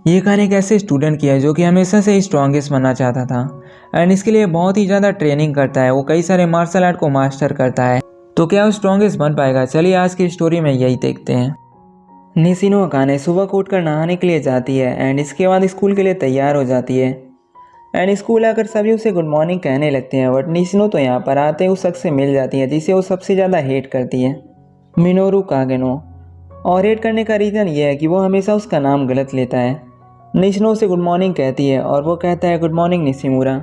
ये कहानी एक ऐसे स्टूडेंट की है जो कि हमेशा से ही स्ट्रॉन्गेस्ट बनना चाहता था एंड इसके लिए बहुत ही ज़्यादा ट्रेनिंग करता है। वो कई सारे मार्शल आर्ट को मास्टर करता है। तो क्या वो स्ट्रॉन्गेस्ट बन पाएगा? चलिए आज की स्टोरी में यही देखते हैं। निशिनो अकाने सुबह को उठकर नहाने के लिए जाती है एंड इसके बाद स्कूल के लिए तैयार हो जाती है। एंड स्कूल आकर सभी उसे गुड मॉर्निंग कहने लगते हैं, बट निशिनो तो यहाँ पर आते ही उस शख्स से मिल जाती है जिसे वो सबसे ज़्यादा हेट करती है, मिनोरू कागेनो। और हेट करने का रीज़न ये है कि वो हमेशा उसका नाम गलत लेता है। निशिनो उसे गुड मॉर्निंग कहती है और वो कहता है गुड मॉर्निंग निशिमुरा।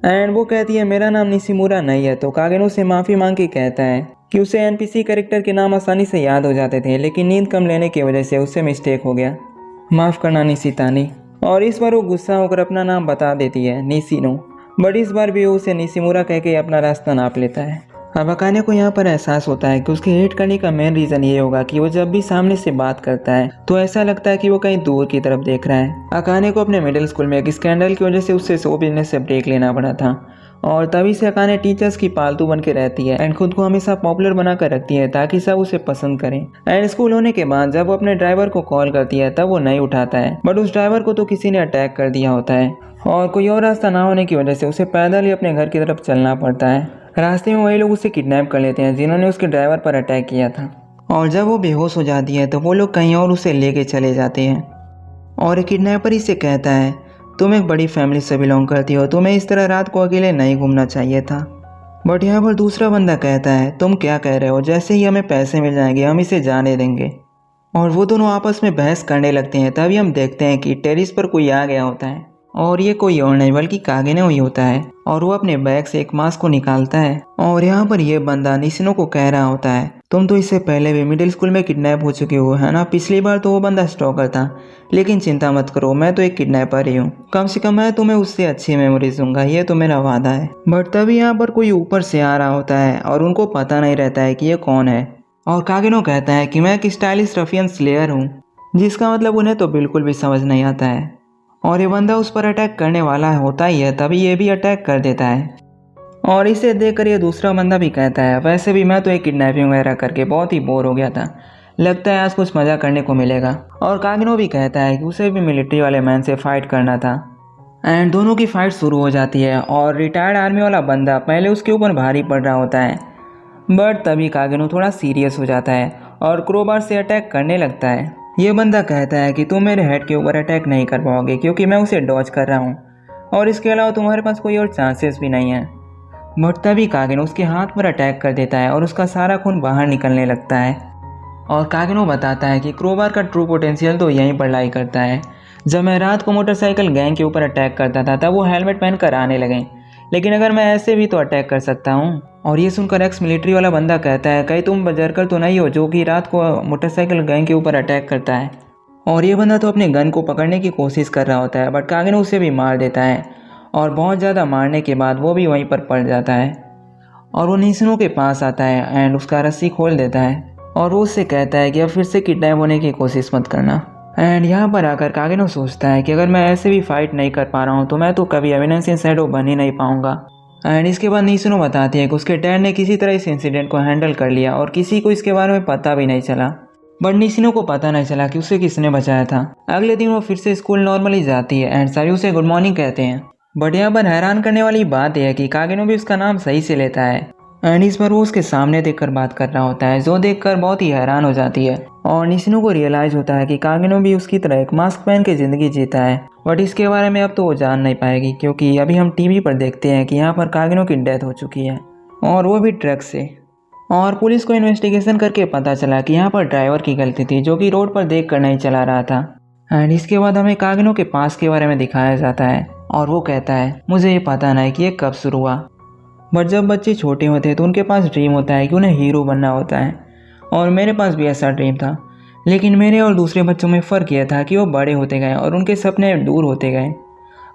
एंड वो कहती है मेरा नाम निशिमुरा नहीं है। तो कागेनो से माफ़ी मांग के कहता है कि उसे एनपीसी कैरेक्टर के नाम आसानी से याद हो जाते थे, लेकिन नींद कम लेने की वजह से उससे मिस्टेक हो गया, माफ़ करना निशितानी। और इस बार वो गुस्सा होकर अपना नाम बता देती है, निशिनो। बट इस बार भी वो उसे निशिमुरा कह के अपना रास्ता नाप लेता है। अब अकाने को यहाँ पर एहसास होता है कि उसके हेट करने का मेन रीज़न ये होगा कि वो जब भी सामने से बात करता है तो ऐसा लगता है कि वो कहीं दूर की तरफ देख रहा है। अकाने को अपने मिडिल स्कूल में एक स्कैंडल की वजह से उससे शो बिजनेस से ब्रेक लेना पड़ा था और तभी से अकाने टीचर्स की पालतू बन के रहती है एंड खुद को हमेशा पॉपुलर बना कर रखती है ताकि सब उसे पसंद करें। एंड स्कूल होने के बाद जब वो अपने ड्राइवर को कॉल करती है तब वो नहीं उठाता है, बट उस ड्राइवर को तो किसी ने अटैक कर दिया होता है और कोई और रास्ता ना होने की वजह से उसे पैदल ही अपने घर की तरफ चलना पड़ता है। रास्ते में वही लोग उसे किडनैप कर लेते हैं जिन्होंने उसके ड्राइवर पर अटैक किया था। और जब वो बेहोश हो जाती है तो वो लोग कहीं और उसे लेके चले जाते हैं और एक किडनैपर इसे कहता है तुम एक बड़ी फैमिली से बिलोंग करती हो, तुम्हें इस तरह रात को अकेले नहीं घूमना चाहिए था। बट यहाँ पर दूसरा बंदा कहता है तुम क्या कह रहे हो, जैसे ही हमें पैसे मिल जाएंगे हम इसे जाने देंगे। और वो दोनों आपस में बहस करने लगते हैं। तभी हम देखते हैं कि टेरिस पर कोई आ गया होता है और ये कोई और नहीं बल्कि कागेनो ही होता है। और वो अपने बैग से एक मास्क को निकालता है और यहाँ पर ये बंदा निशिनो को कह रहा होता है तुम तो इससे पहले भी मिडिल स्कूल में किडनैप हो चुके हो, है ना? पिछली बार तो वो बंदा स्टॉकर था, लेकिन चिंता मत करो, मैं तो एक किडनैपर ही हूँ। कम से कम मैं तुम्हें उससे अच्छी मेमोरीज दूंगा, ये तो मेरा वादा है। बट तभी यहाँ पर कोई ऊपर से आ रहा होता है और उनको पता नहीं रहता है कि ये कौन है। और कागेनो कहता है कि मैं एक स्टाइलिश रफियन स्लेयर हूँ, जिसका मतलब उन्हें तो बिल्कुल भी समझ नहीं आता है। और ये बंदा उस पर अटैक करने वाला होता ही है, तभी ये भी अटैक कर देता है। और इसे देखकर ये दूसरा बंदा भी कहता है वैसे भी मैं तो एक किडनैपिंग वगैरह करके बहुत ही बोर हो गया था, लगता है आज कुछ मज़ा करने को मिलेगा। और कागेनो भी कहता है कि उसे भी मिलिट्री वाले मैन से फाइट करना था। एंड दोनों की फाइट शुरू हो जाती है और रिटायर्ड आर्मी वाला बंदा पहले उसके ऊपर भारी पड़ रहा होता है, बट तभी कागेनो थोड़ा सीरियस हो जाता है और क्रोबार से अटैक करने लगता है। ये बंदा कहता है कि तुम मेरे हेड के ऊपर अटैक नहीं कर पाओगे क्योंकि मैं उसे डॉज कर रहा हूँ और इसके अलावा तुम्हारे पास कोई और चांसेस भी नहीं है। बट तभी कागेनो उसके हाथ पर अटैक कर देता है और उसका सारा खून बाहर निकलने लगता है। और कागेनो बताता है कि क्रोबार का ट्रू पोटेंशियल तो यहीं पर लाई करता है। जब मैं रात को मोटरसाइकिल गैंग के ऊपर अटैक करता था तब वो हेलमेट पहनकर आने लगे, लेकिन अगर मैं ऐसे भी तो अटैक कर सकता हूँ। और ये सुनकर एक्स मिलिट्री वाला बंदा कहता है कहीं तुम बजरकर तो नहीं हो जो कि रात को मोटरसाइकिल गैंग के ऊपर अटैक करता है। और ये बंदा तो अपने गन को पकड़ने की कोशिश कर रहा होता है, बट कागेनो उसे भी मार देता है और बहुत ज़्यादा मारने के बाद वो भी वहीं पर पड़ जाता है। और वो निशिनो के पास आता है एंड उसका रस्सी खोल देता है और वो उससे कहता है कि अब फिर से किडनैप होने की कोशिश मत करना। एंड यहाँ पर आकर कागेनो सोचता है कि अगर मैं ऐसे भी फाइट नहीं कर पा रहा हूँ तो मैं तो कभी एविडेंस इन शैडो बन ही नहीं पाऊंगा। एंड इसके बाद निशिनो बताती है कि उसके डैड ने किसी तरह इस इंसिडेंट को हैंडल कर लिया और किसी को इसके बारे में पता भी नहीं चला। बट निशिनो को पता नहीं चला कि उसे किसने बचाया था। अगले दिन वो फिर से स्कूल नॉर्मली जाती है एंड सभी उसे गुड मॉर्निंग कहते हैं। बट यहाँ पर हैरान करने वाली बात यह है कि कागेनो भी उसका नाम सही से लेता है एंड इस बार वो उसके सामने देखकर बात कर रहा होता है, जो देखकर बहुत ही हैरान हो जाती है। और निशिनो को रियलाइज होता है कि कागेनो भी उसकी तरह एक मास्क पहन के ज़िंदगी जीता है, बट इसके बारे में अब तो वो जान नहीं पाएगी क्योंकि अभी हम टीवी पर देखते हैं कि यहाँ पर कागेनो की डेथ हो चुकी है और वो भी ड्रग्स से। और पुलिस को इन्वेस्टिगेशन करके पता चला कि यहाँ पर ड्राइवर की गलती थी जो कि रोड पर देख कर नहीं चला रहा था। एंड इसके बाद हमें कागेनो के पास के बारे में दिखाया जाता है और वो कहता है मुझे ये पता नहीं कि ये कब शुरू हुआ, बट जब बच्चे छोटे होते हैं तो उनके पास ड्रीम होता है कि उन्हें हीरो बनना होता है। और मेरे पास भी ऐसा ड्रीम था, लेकिन मेरे और दूसरे बच्चों में फ़र्क यह था कि वो बड़े होते गए और उनके सपने दूर होते गए,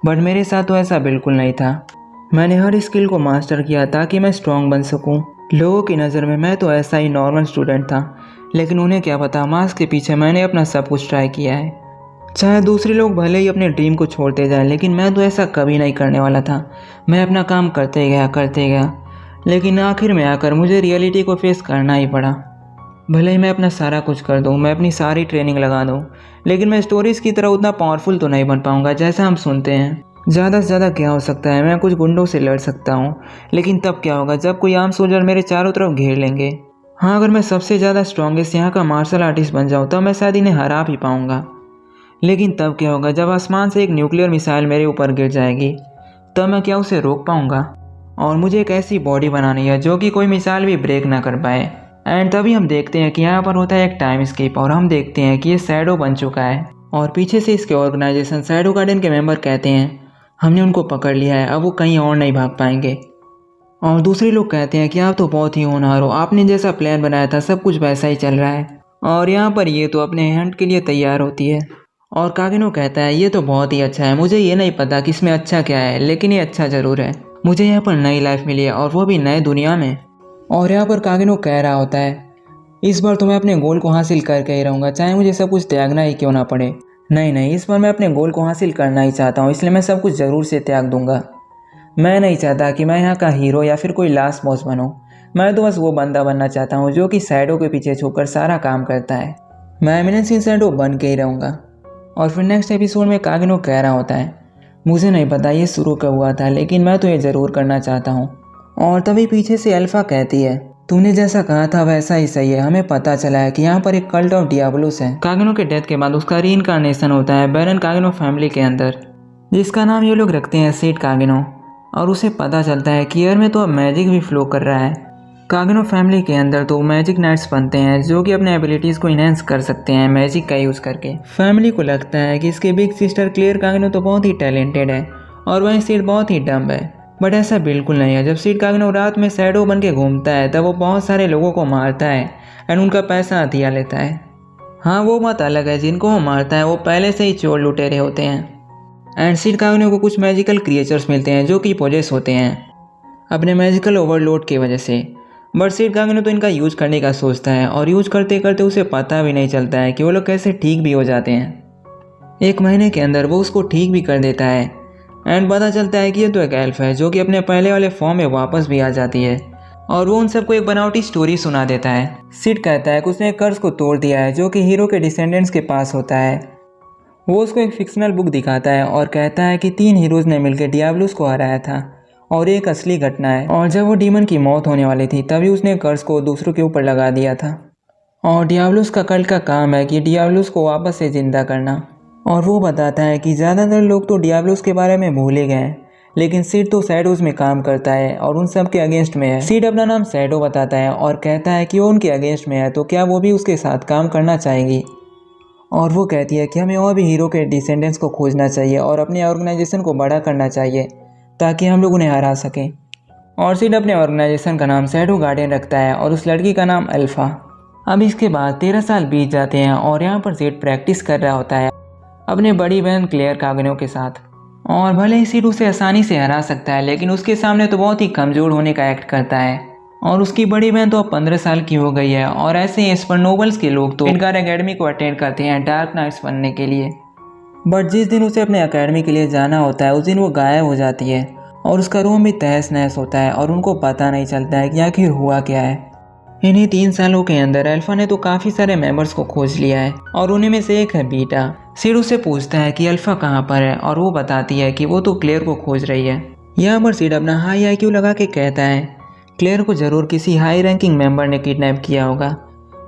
बट मेरे साथ तो ऐसा बिल्कुल नहीं था। मैंने हर स्किल को मास्टर किया ताकि मैं स्ट्रांग बन सकूं। लोगों की नज़र में मैं तो ऐसा ही नॉर्मल स्टूडेंट था, लेकिन उन्हें क्या पता मास्क के पीछे मैंने अपना सब कुछ ट्राई किया है। चाहे दूसरे लोग भले ही अपने ड्रीम को छोड़ते जाएं, लेकिन मैं तो ऐसा कभी नहीं करने वाला था। मैं अपना काम करते गया, लेकिन आखिर में आकर मुझे रियलिटी को फेस करना ही पड़ा। भले ही मैं अपना सारा कुछ कर दूँ, मैं अपनी सारी ट्रेनिंग लगा दूँ, लेकिन मैं स्टोरीज की तरह उतना पावरफुल तो नहीं बन पाऊँगा जैसा हम सुनते हैं। ज़्यादा से ज़्यादा क्या हो सकता है, मैं कुछ गुंडों से लड़ सकता हूँ, लेकिन तब क्या होगा जब कोई आम सोल्जर मेरे चारों तरफ घेर लेंगे। हाँ, अगर मैं सबसे ज़्यादा स्ट्रॉन्गेस्ट यहाँ का मार्शल आर्टिस्ट बन जाऊँ तब मैं शायद इन्हें हरा भी पाऊँगा। लेकिन तब क्या होगा जब आसमान से एक न्यूक्लियर मिसाइल मेरे ऊपर गिर जाएगी, तब मैं क्या उसे रोक पाऊँगा? और मुझे एक ऐसी बॉडी बनानी है जो कि कोई मिसाइल भी ब्रेक ना कर पाए। एंड तभी हम देखते हैं कि यहाँ पर होता है एक टाइम स्किप और हम देखते हैं कि ये शैडो बन चुका है। और पीछे से इसके ऑर्गेनाइजेशन शैडो गार्डन के मेंबर कहते हैं हमने उनको पकड़ लिया है, अब वो कहीं और नहीं भाग पाएंगे। और दूसरे लोग कहते हैं कि आप तो बहुत ही होनहार हो, आपने जैसा प्लान बनाया था सब कुछ वैसा ही चल रहा है। और यहाँ पर ये तो अपने हंट के लिए तैयार होती है। और कागिनो कहता है ये तो बहुत ही अच्छा है, मुझे ये नहीं पता कि इसमें अच्छा क्या है, लेकिन ये अच्छा ज़रूर है। मुझे यहाँ पर नई लाइफ मिली है और वो भी नए दुनिया में। और यहाँ पर कागिनो कह रहा होता है इस बार तो मैं अपने गोल को हासिल करके ही रहूँगा, चाहे मुझे सब कुछ त्यागना ही क्यों ना पड़े। नहीं नहीं, इस बार मैं अपने गोल को हासिल करना ही चाहता हूँ, इसलिए मैं सब कुछ ज़रूर से त्याग दूंगा। मैं नहीं चाहता कि मैं यहाँ का हीरो या फिर कोई लास्ट बॉस बनूँ। मैं तो बस वो बंदा बनना चाहता हूँ जो कि शैडो के पीछे छुपकर सारा काम करता है। मैं एमिनेंस शैडो बन के ही रहूँगा। और फिर नेक्स्ट एपिसोड में कागिनो कह रहा होता है मुझे नहीं पता ये शुरू कब हुआ था, लेकिन मैं तो ये ज़रूर करना चाहता हूँ। और तभी पीछे से अल्फा कहती है तूने जैसा कहा था वैसा ही सही है, हमें पता चला है कि यहाँ पर एक कल्ट ऑफ डियाब्लोस है। कागिनो के डेथ के बाद उसका रीइंकार्नेशन होता है बैरन कागिनो फैमिली के अंदर, जिसका नाम ये लोग रखते हैं सीड कागिनो। और उसे पता चलता है कि एयर में तो अब मैजिक भी फ्लो कर रहा है। कागिनो फैमिली के अंदर तो मैजिक नाइट्स बनते हैं जो कि अपने एबिलिटीज़ को इन्हेंस कर सकते हैं मैजिक का यूज़ करके। फैमिली को लगता है कि इसके बिग सिस्टर क्लियर कागिनो तो बहुत ही टैलेंटेड है और वहीं सीड बहुत ही डम्ब है, बट ऐसा बिल्कुल नहीं है। जब सीड कागिनो रात में शैडो बन के घूमता है तब वो बहुत सारे लोगों को मारता है एंड उनका पैसा हथिया लेता है। हाँ, वो बात अलग है, जिनको वो मारता है वो पहले से ही चोर लुटेरे होते हैं। एंड सीड कागिनो को कुछ मैजिकल क्रिएचर्स मिलते हैं जो कि पोजेस होते हैं अपने मैजिकल ओवरलोड की वजह से। बट सीड कागिनो तो इनका यूज करने का सोचता है और यूज करते करते उसे पता भी नहीं चलता है कि वो लोग कैसे ठीक भी हो जाते हैं। 1 महीने के अंदर वो उसको ठीक भी कर देता है एंड पता चलता है कि ये तो एक एल्फ है जो कि अपने पहले वाले फॉर्म में वापस भी आ जाती है और वो उन सबको एक बनावटी स्टोरी सुना देता है। सीड कहता है कि उसने एक कर्ज को तोड़ दिया है जो कि हीरो के डिसेंडेंट्स के पास होता है। वो उसको एक फिक्शनल बुक दिखाता है और कहता है कि 3 हीरोज़ ने मिलकर डियाब्लोस को हराया था और एक असली घटना है। और जब वो डीमन की मौत होने वाली थी तभी उसने कर्ज को दूसरों के ऊपर लगा दिया था। और डियाब्लोस का कल्ट का काम है कि डियाब्लोस को वापस से जिंदा करना। और वो बताता है कि ज़्यादातर लोग तो डियाब्लोस के बारे में भूल ही गए हैं, लेकिन सीड तो शैडोज में काम करता है और उन सब के अगेंस्ट में है। सीड अपना नाम शैडो बताता है और कहता है कि वो उनके अगेंस्ट में है तो क्या वो भी उसके साथ काम करना चाहेगी। और वो कहती है कि हमें और भी हीरो के डिसेंडेंट्स को खोजना चाहिए और अपने ऑर्गेनाइजेशन को बड़ा करना चाहिए ताकि हम लोग उन्हें हरा सकें। और सीड अपने ऑर्गेनाइजेशन का नाम शैडो गार्डियन रखता है और उस लड़की का नाम अल्फा। अब इसके बाद 13 साल बीत जाते हैं और यहाँ पर सीड प्रैक्टिस कर रहा होता है अपने बड़ी बहन क्लेयर कागिनो के साथ। और भले ही सीड उसे आसानी से हरा सकता है, लेकिन उसके सामने तो बहुत ही कमज़ोर होने का एक्ट करता है। और उसकी बड़ी बहन तो अब 15 साल की हो गई है और ऐसे ही स्पर नोबल्स के लोग तो इनकार एकेडमी को अटेंड करते हैं डार्क नाइट्स बनने के लिए। बट जिस दिन उसे अपने एकेडमी के लिए जाना होता है उस दिन वो गायब हो जाती है और उसका रूम भी तहस नहस होता है और उनको पता नहीं चलता है कि आखिर हुआ क्या है। इन्हीं 3 सालों के अंदर अल्फा ने तो काफ़ी सारे मेंबर्स को खोज लिया है और उन्हीं में से एक है बीटा। सीड उससे पूछता है कि अल्फा कहाँ पर है और वो बताती है कि वो तो क्लेयर को खोज रही है। यहाँ पर सीड अपना हाई IQ लगा के कहता है क्लेयर को ज़रूर किसी हाई रैंकिंग मेंबर ने किडनैप किया होगा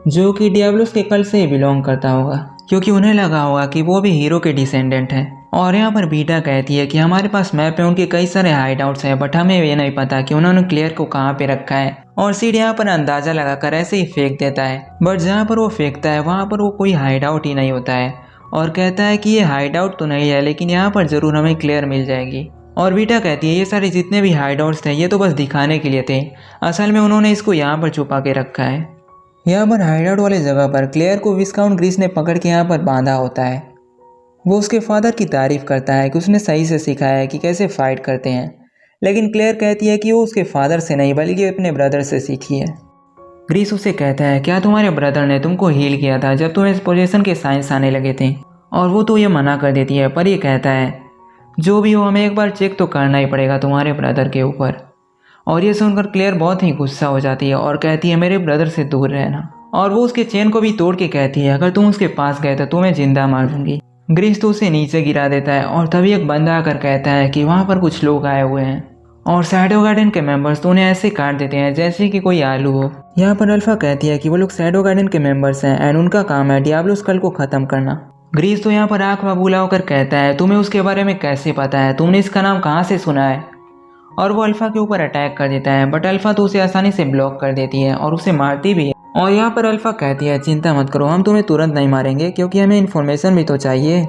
जो कि डियाब्लोस के कल्ट से ही बिलोंग करता होगा, क्योंकि उन्हें लगा होगा कि वो भी हीरो के डिसेंडेंट हैं। और यहाँ पर बीटा कहती है कि हमारे पास मैप है उनके कई सारे हाइड आउट्स हैं, बट हमें ये नहीं पता कि उन्होंने क्लियर को कहाँ पे रखा है। और सीड यहाँ पर अंदाज़ा लगाकर ऐसे ही फेंक देता है, बट जहाँ पर वो फेंकता है वहाँ पर वो कोई हाइड आउट ही नहीं होता है और कहता है कि ये हाइड आउट तो नहीं है, लेकिन यहाँ पर ज़रूर हमें क्लियर मिल जाएगी। और बीटा कहती है ये सारे जितने भी हाइड आउट्स थे ये तो बस दिखाने के लिए थे, असल में उन्होंने इसको यहाँ पर छुपा के रखा है। यहाँ पर हाइड आउट वाली जगह पर क्लेयर को विस्काउंट ग्रीस ने पकड़ के यहाँ पर बांधा होता है। वो उसके फादर की तारीफ करता है कि उसने सही से सिखाया है कि कैसे फाइट करते हैं, लेकिन क्लेयर कहती है कि वो उसके फादर से नहीं बल्कि अपने ब्रदर से सीखी है। ग्रीस उसे कहता है क्या तुम्हारे ब्रदर ने तुमको हील किया था जब तुम्हें पोजेशन के साइंस आने लगे थे? और वो तो ये मना कर देती है, पर ये कहता है जो भी हो हमें एक बार चेक तो करना ही पड़ेगा तुम्हारे ब्रदर के ऊपर। और ये सुनकर क्लेयर बहुत ही गुस्सा हो जाती है और कहती है मेरे ब्रदर से दूर रहना। और वो उसके चेन को भी तोड़ के कहती है अगर तुम उसके पास गए तो तुम्हें जिंदा मार दूंगी। ग्रीस तो उसे नीचे गिरा देता है और तभी एक बंदा आकर कहता है कि वहाँ पर कुछ लोग आए हुए हैं और शैडो गार्डन के मेंबर्स तो उन्हें ऐसे काट देते हैं जैसे कि कोई आलू हो। यहाँ पर अल्फा कहती है कि वो लोग शैडो गार्डन के मेंबर्स हैं एंड उनका काम है डियाब्लो स्कल को खत्म करना। ग्रीस तो यहाँ पर आंख बबूला होकर कहता है तुम्हें उसके बारे में कैसे पता है, तुमने इसका नाम कहाँ से सुना है। और वो अल्फा के ऊपर अटैक कर देता है बट अल्फा तो उसे आसानी से ब्लॉक कर देती है और उसे मारती भी है। और यहाँ पर अल्फा कहती है चिंता मत करो, हम तुम्हें तुरंत नहीं मारेंगे क्योंकि हमें इन्फॉर्मेशन भी तो चाहिए।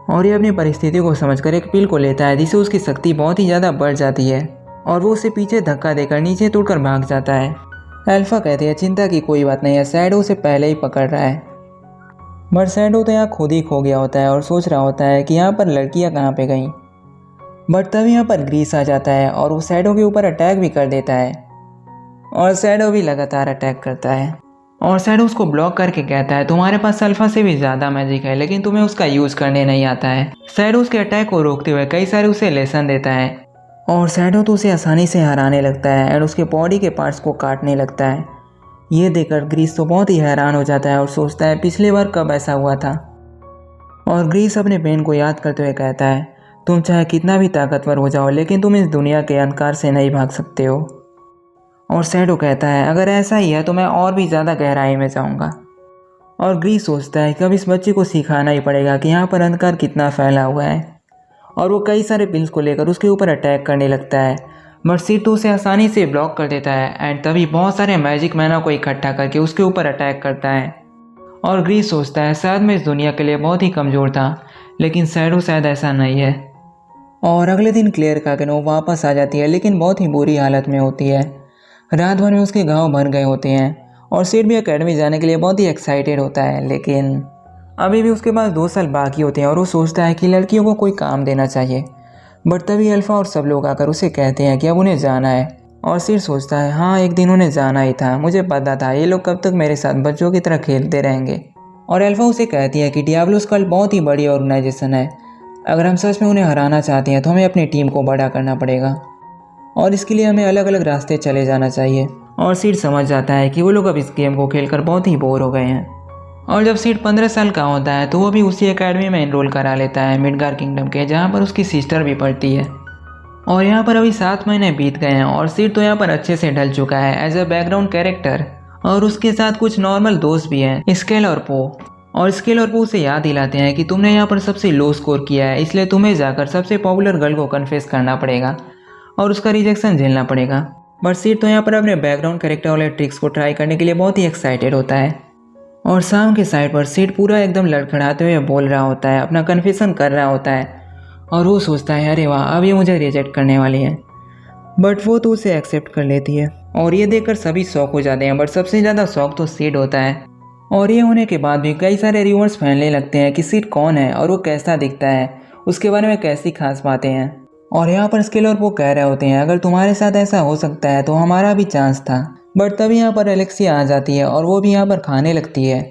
और ये अपनी परिस्थिति को समझकर एक पिल को लेता है जिससे उसकी शक्ति बहुत ही ज़्यादा बढ़ जाती है और वो उसे पीछे धक्का देकर नीचे तोड़कर भाग जाता है। अल्फा कहती है चिंता की कोई बात नहीं है, शैडो उसे पहले ही पकड़ रहा है। बट शैडो तो यहाँ खुद ही खो गया होता है और सोच रहा होता है कि यहाँ पर लड़कियाँ कहाँ पे गईं। बट तभी यहाँ पर ग्रीस आ जाता है और वो शैडो के ऊपर अटैक भी कर देता है और शैडो भी लगातार अटैक करता है और शैडो उसको ब्लॉक करके कहता है तुम्हारे पास अल्फा से भी ज़्यादा मैजिक है लेकिन तुम्हें उसका यूज़ करने नहीं आता है। शैडो उसके अटैक को रोकते हुए कई सारे उसे लेसन देता है और शैडो तो उसे आसानी से हराने लगता है एंड उसके बॉडी के पार्ट्स को काटने लगता है। ये देखकर ग्रीस तो बहुत ही हैरान हो जाता है और सोचता है पिछली बार कब ऐसा हुआ था। और ग्रीस अपने बहन को याद करते हुए कहता है तुम चाहे कितना भी ताकतवर हो जाओ लेकिन तुम इस दुनिया के अंधकार से नहीं भाग सकते हो। और शैडो कहता है अगर ऐसा ही है तो मैं और भी ज़्यादा गहराई में जाऊंगा। और ग्रीस सोचता है कि अब इस बच्चे को सिखाना ही पड़ेगा कि यहाँ पर अंधकार कितना फैला हुआ है और वो कई सारे पिल्स को लेकर उसके ऊपर अटैक करने लगता है बट सिड तो उसे आसानी से ब्लॉक कर देता है एंड तभी बहुत सारे मैजिक मैना को इकट्ठा करके उसके ऊपर अटैक करता है। और ग्रीस सोचता है शायद मैं इस दुनिया के लिए बहुत ही कमज़ोर था लेकिन शैडो शायद ऐसा नहीं है। और अगले दिन क्लेयर कागनो वापस आ जाती है लेकिन बहुत ही बुरी हालत में होती है। रात भर में उसके घाव भर गए होते हैं और सिड भी एकेडमी जाने के लिए बहुत ही एक्साइटेड होता है लेकिन अभी भी उसके पास 2 साल बाकी होते हैं और वो सोचता है कि लड़कियों को कोई काम देना चाहिए। बट तभी अल्फा और सब लोग आकर उसे कहते हैं कि अब उन्हें जाना है और सिड सोचता है हाँ एक दिन उन्हें जाना ही था, मुझे पता था ये लोग कब तक मेरे साथ बच्चों की तरह खेलते रहेंगे। और अल्फा उसे कहती है कि डियाब्लो स्कल बहुत ही बड़ी ऑर्गेनाइजेशन है, अगर हम सच में उन्हें हराना चाहते हैं तो हमें अपनी टीम को बड़ा करना पड़ेगा और इसके लिए हमें अलग अलग रास्ते चले जाना चाहिए। और सिड समझ जाता है कि वो लोग अब इस गेम को खेलकर बहुत ही बोर हो गए हैं। और जब सिड 15 साल का होता है तो वो भी उसी एकेडमी में एनरोल करा लेता है मिडगार किंगडम के, जहाँ पर उसकी सिस्टर भी पढ़ती है। और यहाँ पर अभी 7 महीने बीत गए हैं और सिड तो यहाँ पर अच्छे से ढल चुका है एज अ बैकग्राउंड कैरेक्टर और उसके साथ कुछ नॉर्मल दोस्त भी हैं स्केल और पो। और स्केल और पो उसे याद दिलाते हैं कि तुमने यहाँ पर सबसे लो स्कोर किया है इसलिए तुम्हें जाकर सबसे पॉपुलर गर्ल को कन्फेस करना पड़ेगा और उसका रिजेक्शन झेलना पड़ेगा। बट सिड तो यहाँ पर अपने बैकग्राउंड कैरेक्टर वाले ट्रिक्स को ट्राई करने के लिए बहुत ही एक्साइटेड होता है। और शाम के साइड पर सिड पूरा एकदम लड़खड़ाते हुए बोल रहा होता है, अपना कन्फेशन कर रहा होता है और वो सोचता है अरे वाह अब ये मुझे रिजेक्ट करने वाली है। बट वो तो उसे एक्सेप्ट कर लेती है और ये देखकर सभी शौक हो जाते हैं बट सबसे ज़्यादा शौक तो सिड होता है। और ये होने के बाद भी कई सारे रिवर्स फैलने लगते हैं कि सिड कौन है और वो कैसा दिखता है, उसके बारे में कैसी खास बातें हैं। और यहाँ पर स्केल और वो कह रहे होते हैं अगर तुम्हारे साथ ऐसा हो सकता है तो हमारा भी चांस था। बट तभी यहाँ पर एलेक्सिया आ जाती है और वो भी यहाँ पर खाने लगती है,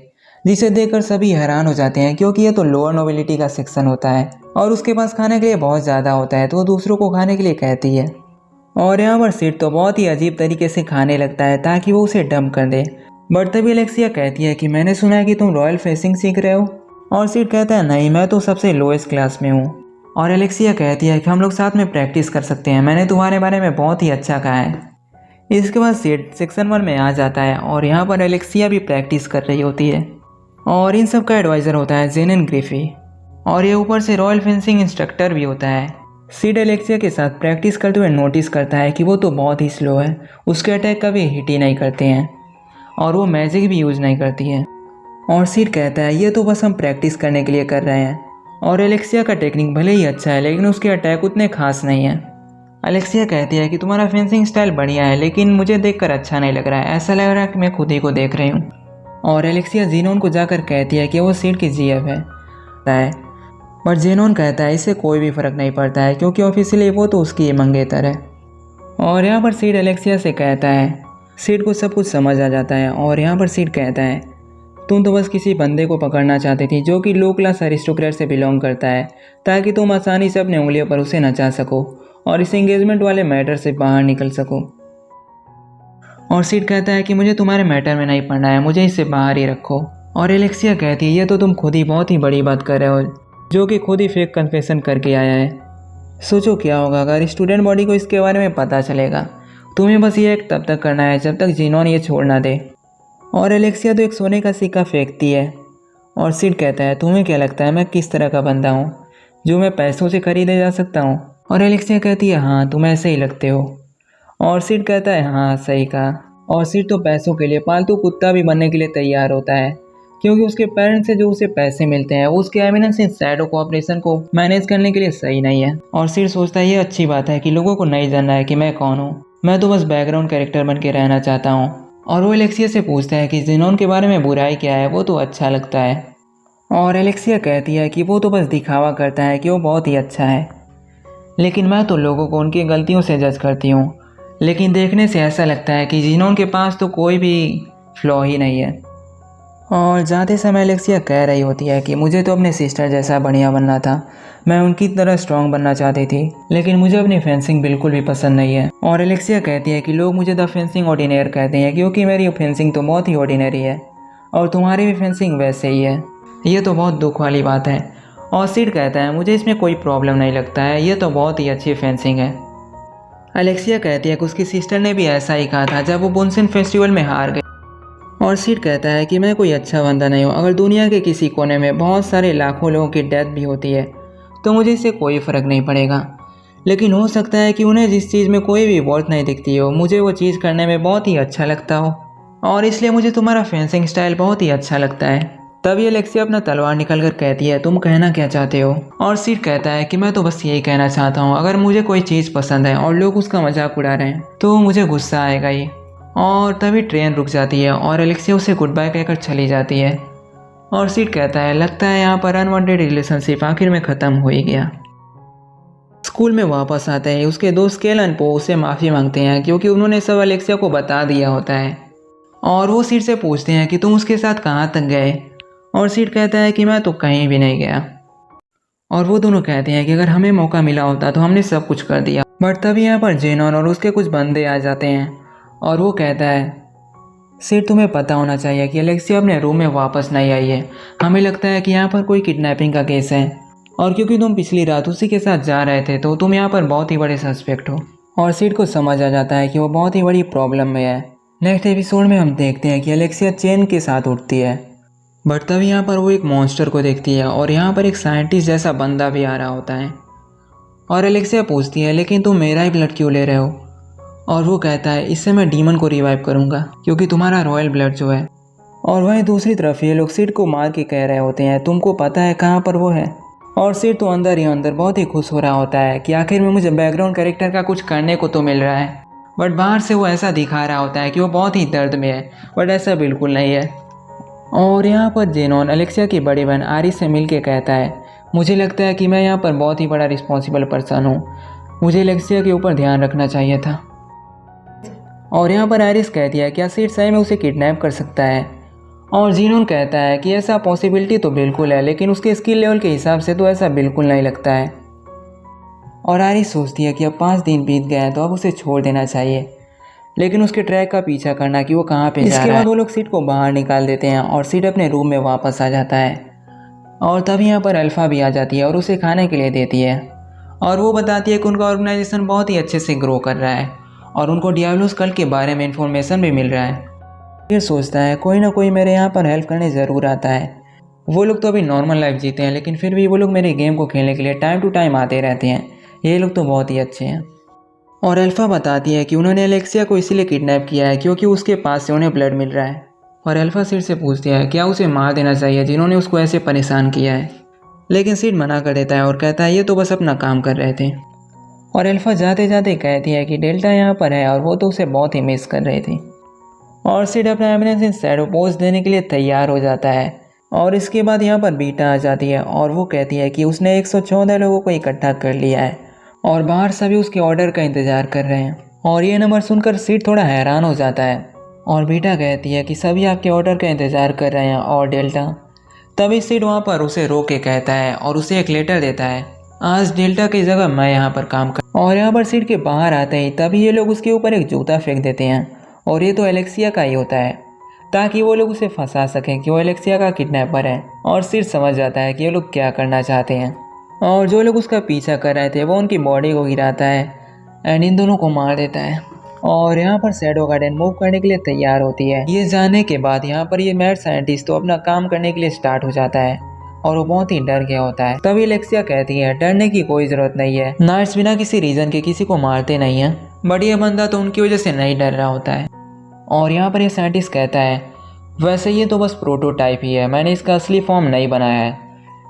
जिसे देखकर सभी हैरान हो जाते हैं क्योंकि ये तो लोअर नोबिलिटी का सेक्शन होता है और उसके पास खाने के लिए बहुत ज़्यादा होता है तो वो दूसरों को खाने के लिए कहती है। और यहाँ पर सिड तो बहुत ही अजीब तरीके से खाने लगता है ताकि वो उसे डंप कर दे। बट तभी एलेक्सिया कहती है कि मैंने सुना है कि तुम रॉयल फेसिंग सीख रहे हो। और सिड कहता है नहीं, मैं तो सबसे लोएस्ट क्लास में हूँ। और एलेक्सिया कहती है कि हम लोग साथ में प्रैक्टिस कर सकते हैं, मैंने तुम्हारे बारे में बहुत ही अच्छा कहा है। इसके बाद सिड सेक्शन 1 में आ जाता है और यहाँ पर एलेक्सिया भी प्रैक्टिस कर रही होती है और इन सब का एडवाइज़र होता है जेनन ग्रिफी और ये ऊपर से रॉयल फेंसिंग इंस्ट्रक्टर भी होता है। सिड एलेक्सिया के साथ प्रैक्टिस करते हुए नोटिस करता है कि वो तो बहुत ही स्लो है, उसके अटैक कभी हिट ही नहीं करते हैं और वो मैजिक भी यूज़ नहीं करती है। और सिड कहता है ये तो बस हम प्रैक्टिस करने के लिए कर रहे हैं। और एलेक्सिया का टेक्निक भले ही अच्छा है लेकिन उसके अटैक उतने खास नहीं है। एलेक्सिया कहती है कि तुम्हारा फेंसिंग स्टाइल बढ़िया है लेकिन मुझे देखकर अच्छा नहीं लग रहा है, ऐसा लग रहा है कि मैं खुद ही को देख रही हूँ। और एलेक्सिया जेनोन को जाकर कहती है कि वो सिड की जीएफ है। बट जेनोन कहता है इससे कोई भी फ़र्क नहीं पड़ता है क्योंकि ऑफिशियली वो तो उसकी मंगेतर है। और यहाँ पर सिड एलेक्सिया से कहता है, सिड को सब कुछ समझ आ जाता है और यहाँ पर सिड कहता है तुम तो बस किसी बंदे को पकड़ना चाहती थी जो कि लो क्लास अरिस्टोक्रेट से बिलोंग करता है ताकि तुम आसानी से अपने उंगलियों पर उसे नचा सको और इस एंगेजमेंट वाले मैटर से बाहर निकल सको। और सिड कहता है कि मुझे तुम्हारे मैटर में नहीं पड़ना है, मुझे इससे बाहर ही रखो। और एलेक्सिया कहती है ये तो तुम खुद ही बहुत ही बड़ी बात कर रहे हो, जो कि खुद ही फेक कन्फेशन करके आया है। सोचो क्या होगा अगर स्टूडेंट बॉडी को इसके बारे में पता चलेगा। तुम्हें बस ये एक तब तक करना है जब तक ज़ेनॉन ये छोड़ ना दे। और एलेक्सिया तो एक सोने का सिक्का फेंकती है। और सिड कहता है तुम्हें क्या लगता है मैं किस तरह का बंदा हूँ जो मैं पैसों से खरीदे जा सकता हूँ। और एलेक्सिया कहती है हाँ तुम ऐसे ही लगते हो। और सिड कहता है हाँ सही कहा। और सिड तो पैसों के लिए पालतू कुत्ता भी बनने के लिए तैयार होता है, क्योंकि उसके पेरेंट्स से जो उसे पैसे मिलते हैं वो उसके एमिनेंस इन शैडो कोऑपरेशन को मैनेज करने के लिए सही नहीं है। और सिड सोचता है ये अच्छी बात है कि लोगों को नहीं जानना है कि मैं कौन हूँ, मैं तो बस बैकग्राउंड कैरेक्टर बन के रहना चाहता हूँ। और वो एलेक्सिया से पूछता है कि ज़ेनॉन के बारे में बुराई क्या है, वो तो अच्छा लगता है। और एलेक्सिया कहती है कि वो तो बस दिखावा करता है कि वो बहुत ही अच्छा है, लेकिन मैं तो लोगों को उनकी गलतियों से जज करती हूँ। लेकिन देखने से ऐसा लगता है कि ज़ेनॉन के पास तो कोई भी फ्लॉ ही नहीं है। और जाते समय एलेक्सिया कह रही होती है कि मुझे तो अपने सिस्टर जैसा बढ़िया बनना था, मैं उनकी तरह स्ट्रांग बनना चाहती थी, लेकिन मुझे अपनी फेंसिंग बिल्कुल भी पसंद नहीं है। और एलेक्सिया कहती है कि लोग मुझे द फेंसिंग ऑर्डिनेयर कहते हैं क्योंकि मेरी फेंसिंग तो बहुत ही ऑर्डिनरी है और तुम्हारी भी फेंसिंग वैसे ही है। ये तो बहुत दुख वाली बात है। और सिड कहता है मुझे इसमें कोई प्रॉब्लम नहीं लगता है, ये तो बहुत ही अच्छी फेंसिंग है। एलेक्सिया कहती है कि उसकी सिस्टर ने भी ऐसा ही कहा था जब वो बुनसिन फेस्टिवल में हार गई। और सिड कहता है कि मैं कोई अच्छा बंदा नहीं हूँ, अगर दुनिया के किसी कोने में बहुत सारे लाखों लोगों की डेथ भी होती है तो मुझे इससे कोई फ़र्क नहीं पड़ेगा, लेकिन हो सकता है कि उन्हें जिस चीज़ में कोई भी वर्थ नहीं दिखती हो मुझे वो चीज़ करने में बहुत ही अच्छा लगता हो, और इसलिए मुझे तुम्हारा फेंसिंग स्टाइल बहुत ही अच्छा लगता है। तभी एलेक्सिया अपना तलवार निकल कर कहती है तुम कहना क्या चाहते हो। और सिड कहता है कि मैं तो बस यही कहना चाहता हूँ, अगर मुझे कोई चीज़ पसंद है और लोग उसका मजाक उड़ा रहे हैं तो मुझे गुस्सा आएगा ही। और तभी ट्रेन रुक जाती है और एलेक्सिया उसे गुड बाय कहकर चली जाती है। और सिड कहता है लगता है यहाँ पर अनवांटेड रिलेशनशिप आखिर में ख़त्म हो ही गया। स्कूल में वापस आते हैं उसके दोस्त केलन पो उससे माफ़ी मांगते हैं क्योंकि उन्होंने सब एलेक्सिया को बता दिया होता है। और वो सिड से पूछते हैं कि तुम उसके साथ कहाँ तक गए। और सिड कहता है कि मैं तो कहीं भी नहीं गया। और वो दोनों कहते हैं कि अगर हमें मौका मिला होता तो हमने सब कुछ कर दिया। बट तभी यहाँ पर ज़ेनॉन और उसके कुछ बंदे आ जाते हैं और वो कहता है सिड तुम्हें पता होना चाहिए कि एलेक्सिया अपने रूम में वापस नहीं आई है, हमें लगता है कि यहाँ पर कोई किडनैपिंग का केस है, और क्योंकि तुम पिछली रात उसी के साथ जा रहे थे तो तुम यहाँ पर बहुत ही बड़े सस्पेक्ट हो। और सिड को समझ आ जाता है कि वो बहुत ही बड़ी प्रॉब्लम में है। नेक्स्ट एपिसोड में हम देखते हैं कि एलेक्सिया चेन के साथ उठती है, बट तभी यहाँ पर वो एक मॉन्स्टर को देखती है और यहाँ पर एक साइंटिस्ट जैसा बंदा भी आ रहा होता है। और एलेक्सिया पूछती है लेकिन तुम मेरा ही ब्लड क्यों ले रहे हो। और वो कहता है इससे मैं डीमन को रिवाइव करूँगा क्योंकि तुम्हारा रॉयल ब्लड जो है। और वहीं दूसरी तरफ ये लोग सिड को मार के कह रहे होते हैं तुमको पता है कहाँ पर वो है। और सिड तो अंदर ही अंदर बहुत ही खुश हो रहा होता है कि आखिर में मुझे बैकग्राउंड कैरेक्टर का कुछ करने को तो मिल रहा है। बट बाहर से वो ऐसा दिखा रहा होता है कि वो बहुत ही दर्द में है, बट ऐसा बिल्कुल नहीं है। और यहाँ पर ज़ेनॉन एलेक्सिया की बड़ी बहन आरिस से मिल के कहता है मुझे लगता है कि मैं यहाँ पर बहुत ही बड़ा रिस्पॉन्सिबल पर्सन हूँ, मुझे एलेक्सिया के ऊपर ध्यान रखना चाहिए था। और यहाँ पर आरिस कहती है क्या सिड सही में उसे किडनैप कर सकता है। और ज़ेनॉन कहता है कि ऐसा पॉसिबिलिटी तो बिल्कुल है, लेकिन उसके स्किल लेवल के हिसाब से तो ऐसा बिल्कुल नहीं लगता है। और आरिस सोचती है कि अब 5 दिन बीत गए हैं तो अब उसे छोड़ देना चाहिए, लेकिन उसके ट्रैक का पीछा करना कि वो कहाँ पे जा रहा है। इसके बाद वो लोग सिड को बाहर निकाल देते हैं और सिड अपने रूम में वापस आ जाता है। और तभी यहाँ पर अल्फ़ा भी आ जाती है और उसे खाने के लिए देती है। और वो बताती है कि उनका ऑर्गेनाइजेशन बहुत ही अच्छे से ग्रो कर रहा है और उनको डियाब्लोस कल्ट के बारे में इंफॉर्मेशन भी मिल रहा है। फिर सोचता है कोई ना कोई मेरे यहाँ पर हेल्प करने ज़रूर आता है। वो लोग तो अभी नॉर्मल लाइफ जीते हैं, लेकिन फिर भी वो लोग मेरे गेम को खेलने के लिए टाइम टू टाइम आते रहते हैं, ये लोग तो बहुत ही अच्छे हैं। और अल्फ़ा बताती है कि उन्होंने एलेक्सिया को इसीलिए किडनैप किया है क्योंकि उसके पास से उन्हें ब्लड मिल रहा है। और अल्फ़ा सिड से पूछती है क्या उसे मार देना चाहिए जिन्होंने उसको ऐसे परेशान किया है, लेकिन सिड मना कर देता है और कहता है ये तो बस अपना काम कर रहे थे। और अल्फ़ा जाते जाते कहती है कि डेल्टा यहाँ पर है और वो तो उसे बहुत ही मिस कर रही थी। और सिड अपना एमिनेंस इन शैडो पोज देने के लिए तैयार हो जाता है। और इसके बाद यहाँ पर बीटा आ जाती है और वो कहती है कि उसने 114 लोगों को इकट्ठा कर लिया है और बाहर सभी उसके ऑर्डर का इंतज़ार कर रहे हैं। और ये नंबर सुनकर सिड थोड़ा हैरान हो जाता है। और बीटा कहती है कि सभी आपके ऑर्डर का इंतज़ार कर रहे हैं। और डेल्टा तभी सिड वहाँ पर उसे रोक के कहता है और उसे एक लेटर देता है, आज डेल्टा की जगह मैं यहाँ पर काम कर। और यहाँ पर सिड के बाहर आते ही तभी ये लोग उसके ऊपर एक जूता फेंक देते हैं और ये तो एलेक्सिया का ही होता है, ताकि वो लोग उसे फंसा सकें कि वो एलेक्सिया का किडनैपर है। और सिड समझ जाता है कि ये लोग क्या करना चाहते हैं, और जो लोग उसका पीछा कर रहे थे वो उनकी बॉडी को गिराता है एंड इन दोनों को मार देता है। और यहाँ पर शैडो गार्डन मूव करने के लिए तैयार होती है। ये जानने के बाद यहाँ पर ये मैड साइंटिस्ट तो अपना काम करने के लिए स्टार्ट हो जाता है और वो बहुत ही डर गया होता है। तभी एलेक्सिया कहती है डरने की कोई ज़रूरत नहीं है, नाइट्स बिना किसी रीज़न के किसी को मारते नहीं हैं, बट ये बंदा तो उनकी वजह से नहीं डर रहा होता है। और यहाँ पर ये साइंटिस्ट कहता है वैसे ये तो बस प्रोटोटाइप ही है, मैंने इसका असली फॉर्म नहीं बनाया है,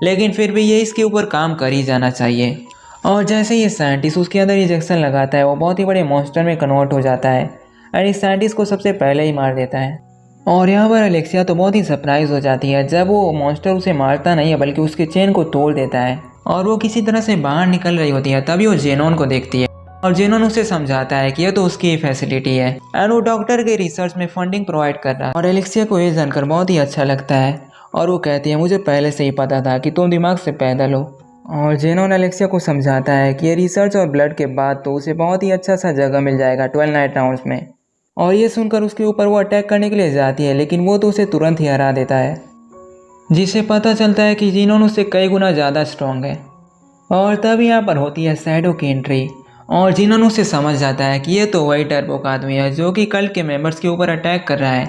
लेकिन फिर भी ये इसके ऊपर काम कर ही जाना चाहिए। और जैसे ये साइंटिस्ट उसके अंदर इंजेक्शन लगाता है वो बहुत ही बड़े मॉन्स्टर में कन्वर्ट हो जाता है एंड इस साइंटिस्ट को सबसे पहले ही मार देता है। और यहाँ पर एलेक्सिया तो बहुत ही सरप्राइज हो जाती है जब वो मॉन्स्टर उसे मारता नहीं है बल्कि उसके चेन को तोड़ देता है और वो किसी तरह से बाहर निकल रही होती है। तभी वो जेनोन को देखती है और जेनोन उसे समझाता है कि यह तो उसकी फैसिलिटी है एंड वो डॉक्टर के रिसर्च में फंडिंग प्रोवाइड कर रहा है। और एलेक्सिया को ये जानकर बहुत ही अच्छा लगता है और वो कहती है मुझे पहले से ही पता था कि तुम दिमाग से पैदल हो। और जेनोन एलेक्सिया को समझाता है कि ये रिसर्च और ब्लड के बाद तो उसे बहुत ही अच्छा सा जगह मिल जाएगा 12 नाइट राउंड्स में। और ये सुनकर उसके ऊपर वो अटैक करने के लिए जाती है, लेकिन वो तो उसे तुरंत ही हरा देता है, जिससे पता चलता है कि जेनोन उससे कई गुना ज़्यादा स्ट्रॉन्ग है। और तब यहाँ पर होती है शैडो की एंट्री और जेनोन उसे समझ जाता है कि ये तो वही टर्बोक आदमी है जो कि कल्ट के मेंबर्स के ऊपर अटैक कर रहा है,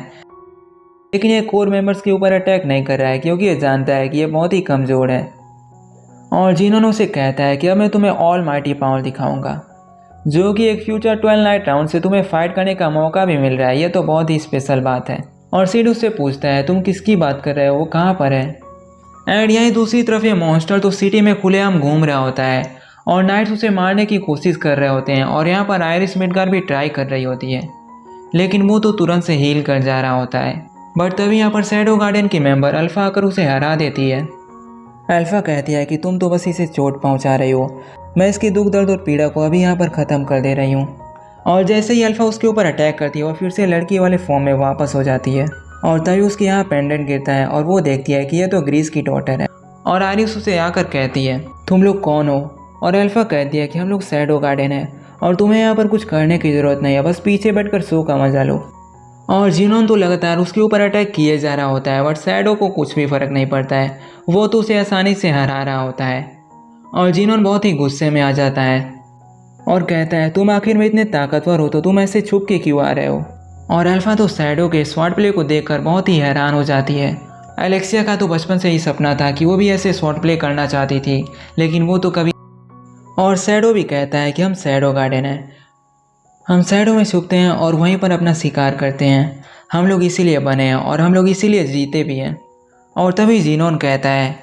लेकिन ये कोर मेंबर्स के ऊपर अटैक नहीं कर रहा है क्योंकि ये जानता है कि ये बहुत ही कमज़ोर है। और जेनोन उसे कहता है कि अब मैं तुम्हें ऑल माइटी पावर दिखाऊंगा, जो कि एक फ्यूचर 12 नाइट राउंड से तुम्हें फाइट करने का मौका भी मिल रहा है। ये तो बहुत ही स्पेशल बात है। और सिड उससे पूछता है तुम किसकी बात कर रहे हो, वो कहाँ पर है। एंड यहीं दूसरी तरफ ये मॉन्स्टर तो सिटी में खुलेआम घूम रहा होता है और नाइट्स उसे मारने की कोशिश कर रहे होते हैं। और यहाँ पर आयरिस मिडगार भी ट्राई कर रही होती है, लेकिन वो तो तुरंत से हील कर जा रहा होता है। बट तभी यहाँ पर शैडो गार्डन की मेंबर अल्फा आकर उसे हरा देती है। अल्फा कहती है कि तुम तो बस इसे चोट पहुंचा रही हो, मैं इसकी दुख दर्द और पीड़ा को अभी यहाँ पर ख़त्म कर दे रही हूँ। और जैसे ही अल्फा उसके ऊपर अटैक करती है वो फिर से लड़की वाले फॉर्म में वापस हो जाती है। और तभी उसके यहाँ पेंडेंट गिरता है और वो देखती है कि यह तो ग्रीस की डॉटर है। और आरिस उसे आकर कहती है तुम लोग कौन हो। और अल्फा कहती है कि हम लोग शैडो गार्डन है और तुम्हें यहाँ पर कुछ करने की ज़रूरत नहीं है, बस पीछे बैठकर शो का मजा लो। और जेनोन तो लगातार उसके ऊपर अटैक किए जा रहा होता है, बट शैडो को कुछ भी फर्क नहीं पड़ता है, वो तो उसे आसानी से हरा रहा होता है। और जेनोन बहुत ही गुस्से में आ जाता है और कहता है तुम आखिर में इतने ताकतवर हो तो तुम ऐसे छुप के क्यों आ रहे हो। और अल्फा तो शैडो के शॉर्ट प्ले को देखकर बहुत ही हैरान हो जाती है। एलेक्सिया का तो बचपन से ही सपना था कि वो भी ऐसे शॉर्ट प्ले करना चाहती थी, लेकिन वो तो कभी। और शैडो भी कहता है कि हम शैडो गार्डन हैं, हम शैडो में छुपते हैं और वहीं पर अपना शिकार करते हैं, हम लोग इसीलिए बने हैं और हम लोग इसीलिए जीते भी हैं। और तभी जेनोन कहता है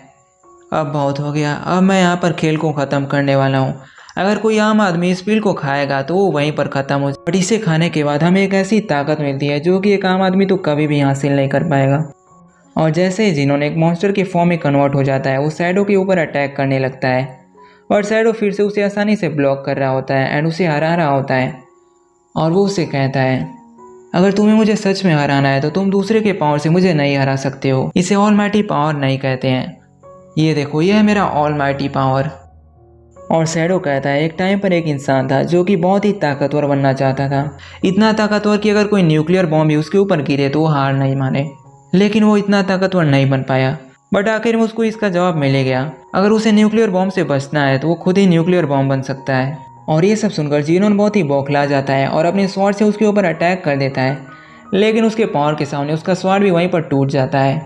अब बहुत हो गया, अब मैं यहाँ पर खेल को ख़त्म करने वाला हूँ। अगर कोई आम आदमी इस पील को खाएगा तो वो वहीं पर ख़त्म हो जाए, बट इसे खाने के बाद हमें एक ऐसी ताकत मिलती है जो कि एक आम आदमी तो कभी भी हासिल नहीं कर पाएगा। और जैसे ही जेनोन एक मॉन्स्टर के फॉर्म में कन्वर्ट हो जाता है वो शैडो के ऊपर अटैक करने लगता है, और शैडो फिर से उसे आसानी से ब्लॉक कर रहा होता है एंड उसे हरा रहा होता है। और वो उसे कहता है अगर तुम्हें मुझे सच में हराना है तो तुम दूसरे के पावर से मुझे नहीं हरा सकते हो, इसे ऑल माइटी पावर नहीं कहते हैं, ये देखो ये है मेरा ऑल माइटी पावर। और शैडो कहता है एक टाइम पर एक इंसान था जो कि बहुत ही ताकतवर बनना चाहता था, इतना ताकतवर कि अगर कोई न्यूक्लियर बॉम्ब भी उसके ऊपर गिरे तो वो हार नहीं माने, लेकिन वो इतना ताकतवर नहीं बन पाया। बट आखिर में उसको इसका जवाब मिल गया, अगर उसे न्यूक्लियर बॉम्ब से बचना है तो वो खुद ही न्यूक्लियर बॉम्ब बन सकता है। और ये सब सुनकर जेनोन बहुत ही बौखला जाता है और अपने स्वॉर्ड से उसके ऊपर अटैक कर देता है, लेकिन उसके पावर के सामने उसका स्वॉर्ड भी वहीं पर टूट जाता है।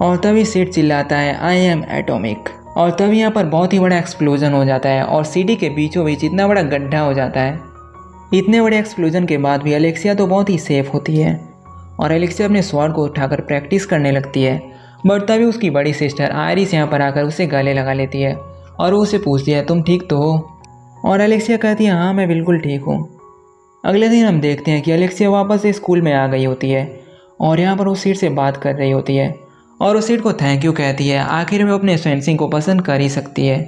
और तभी सिड चिल्लाता है आई एम एटॉमिक। और तभी यहाँ पर बहुत ही बड़ा एक्सप्लोजन हो जाता है और सिटी के बीचों बीच इतना बड़ा गड्ढा हो जाता है। इतने बड़े एक्सप्लोजन के बाद भी एलेक्सिया तो बहुत ही सेफ होती है और एलेक्सिया अपने स्वॉर्ड को उठाकर प्रैक्टिस करने लगती है। बट तभी उसकी बड़ी सिस्टर आयरिस यहाँ पर आकर उसे गले लगा लेती है और वो उसे पूछती है तुम ठीक तो हो। और एलेक्सिया कहती है हाँ मैं बिल्कुल ठीक हूँ। अगले दिन हम देखते हैं कि एलेक्सिया वापस से स्कूल में आ गई होती है और यहाँ पर वो सिड से बात कर रही होती है और वो सिड को थैंक यू कहती है, आखिर में अपने फेंसिंग को पसंद कर ही सकती है।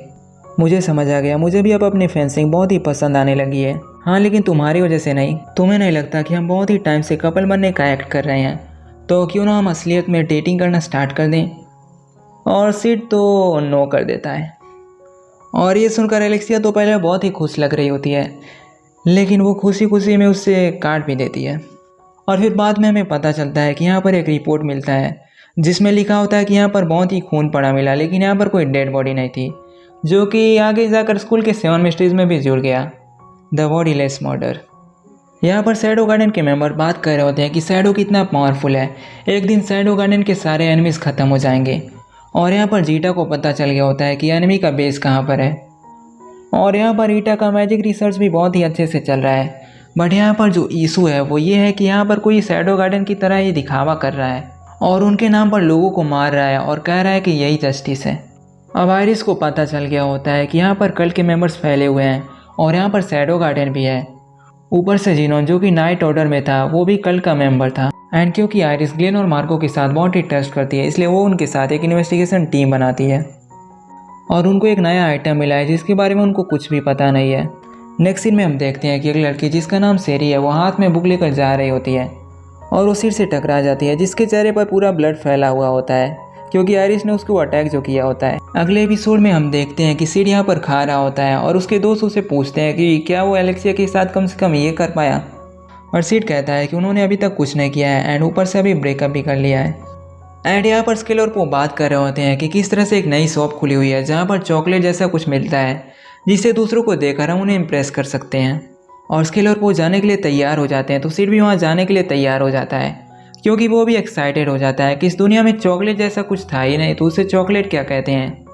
मुझे समझ आ गया, मुझे भी अब अपनी फेंसिंग बहुत ही पसंद आने लगी है। हाँ लेकिन तुम्हारी वजह से नहीं। तुम्हें नहीं लगता कि हम बहुत ही टाइम से कपल बनने का एक्ट कर रहे हैं, तो क्यों ना हम असलियत में डेटिंग करना स्टार्ट कर दें। और सिड तो नो कर देता है। और ये सुनकर एलेक्सिया तो पहले बहुत ही खुश लग रही होती है, लेकिन वो खुशी खुशी में उससे काट भी देती है। और फिर बाद में हमें पता चलता है कि यहाँ पर एक रिपोर्ट मिलता है जिसमें लिखा होता है कि यहाँ पर बहुत ही खून पड़ा मिला, लेकिन यहाँ पर कोई डेड बॉडी नहीं थी, जो कि आगे जाकर स्कूल के 7 मिस्ट्रीज में भी जुड़ गया, द बॉडीलेस मर्डर। यहाँ पर शैडो गार्डन के मेंबर बात कर रहे होते हैं कि शैडो कितना पावरफुल है, एक दिन शैडो गार्डन के सारे एनिमीज ख़त्म हो जाएंगे। और यहाँ पर जीटा को पता चल गया होता है कि एनिमी का बेस कहाँ पर है। और यहाँ पर ईटा का मैजिक रिसर्च भी बहुत ही अच्छे से चल रहा है। बट यहाँ पर जो इशू है वो ये है कि यहाँ पर कोई शैडो गार्डन की तरह ही दिखावा कर रहा है और उनके नाम पर लोगों को मार रहा है और कह रहा है कि यही जस्टिस है। अब आयरिस को पता चल गया होता है कि यहाँ पर कल्ट के मेंबर्स फैले हुए हैं और यहाँ पर शैडो गार्डन भी है। ऊपर से जिनोन जो कि नाइट ऑर्डर में था वो भी कल्ट का मेंबर था। एंड क्योंकि आयरिस ग्लेन और मार्को के साथ बहुत ही ट्रस्ट करती है, इसलिए वो उनके साथ एक इन्वेस्टिगेशन टीम बनाती है और उनको एक नया आइटम मिला है जिसके बारे में उनको कुछ भी पता नहीं है। नेक्स्ट सीन में हम देखते हैं कि एक लड़की जिसका नाम सेरी है वो हाथ में बुक लेकर जा रही होती है और वो सिर से टकरा जाती है, जिसके चेहरे पर पूरा ब्लड फैला हुआ होता है क्योंकि आयरिस ने उसको अटैक जो किया होता है। अगले एपिसोड में हम देखते हैं कि सिड यहाँ पर खा रहा होता है और उसके दोस्त उसे पूछते हैं कि क्या वो एलेक्सिया के साथ कम से कम ये कर पाया, और सिड कहता है कि उन्होंने अभी तक कुछ नहीं किया है एंड ऊपर से अभी ब्रेकअप भी कर लिया है। एंड यहाँ पर स्केल और पो बात कर रहे होते हैं कि किस तरह से एक नई शॉप खुली हुई है जहाँ पर चॉकलेट जैसा कुछ मिलता है जिससे दूसरों को देखकर हम उन्हें इम्प्रेस कर सकते हैं। और स्केल और पो जाने के लिए तैयार हो जाते हैं तो सिड भी वहाँ जाने के लिए तैयार हो जाता है क्योंकि वो भी एक्साइटेड हो जाता है कि इस दुनिया में चॉकलेट जैसा कुछ था ही नहीं तो उसे चॉकलेट क्या कहते हैं।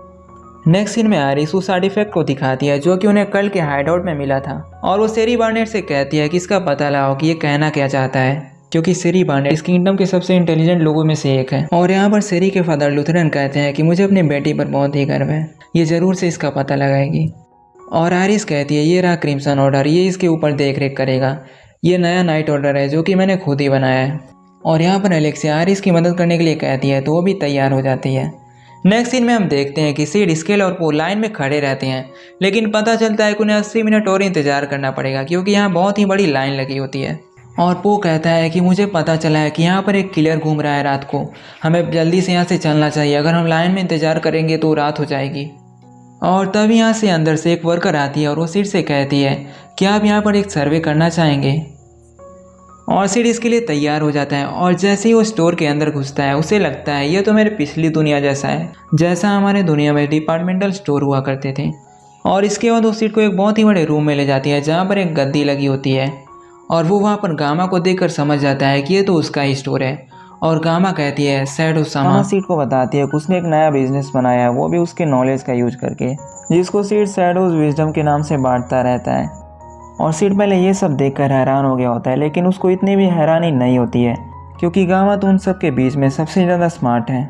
नेक्स्ट सीन में आयरिस उस आर्टिफैक्ट को दिखाती है जो कि उन्हें कल के हाइडआउट में मिला था और वो सेरी बार्नेट से कहती है कि इसका पता लगाओ कि ये कहना क्या चाहता है, क्योंकि सेरी बार्नेट इस किंगडम के सबसे इंटेलिजेंट लोगों में से एक है। और यहाँ पर सेरी के फादर लुथरन कहते हैं कि मुझे अपनी बेटी पर बहुत ही गर्व है, ये ज़रूर से इसका पता लगाएगी। और आयरिस कहती है ये रहा क्रिम्सन ऑर्डर, ये इसके ऊपर देख रेख करेगा, ये नया नाइट ऑर्डर है जो कि मैंने खुद ही बनाया है। और यहाँ पर एलेक्सिया आयरिस की मदद करने के लिए कहती है तो वो भी तैयार हो जाती है। नेक्स्ट सीन में हम देखते हैं कि सिड, स्केल और पो लाइन में खड़े रहते हैं, लेकिन पता चलता है कि उन्हें 80 मिनट और इंतजार करना पड़ेगा क्योंकि यहाँ बहुत ही बड़ी लाइन लगी होती है। और पो कहता है कि मुझे पता चला है कि यहाँ पर एक किलर घूम रहा है रात को, हमें जल्दी से यहाँ से चलना चाहिए, अगर हम लाइन में इंतजार करेंगे तो रात हो जाएगी। और तब यहाँ से अंदर से एक वर्कर आती है और वो सिड से कहती है कि आप यहाँ पर एक सर्वे करना चाहेंगे। और सिड इसके लिए तैयार हो जाता है और जैसे ही वो स्टोर के अंदर घुसता है उसे लगता है ये तो मेरे पिछली दुनिया जैसा है, जैसा हमारे दुनिया में डिपार्टमेंटल स्टोर हुआ करते थे। और इसके बाद वो सिड को एक बहुत ही बड़े रूम में ले जाती है जहाँ पर एक गद्दी लगी होती है और वो वहाँ पर गामा को देखकर समझ जाता है कि ये तो उसका ही स्टोर है। और गामा कहती है शैडो सामा सिड को बताती है कि उसने एक नया बिजनेस बनाया है, वो भी उसके नॉलेज का यूज करके, जिसको सिड शैडोज विजडम के नाम से बांटता रहता है। और सिड पहले ये सब देखकर हैरान हो गया होता है, लेकिन उसको इतनी भी हैरानी नहीं होती है क्योंकि गामा तो उन सब के बीच में सबसे ज़्यादा स्मार्ट है।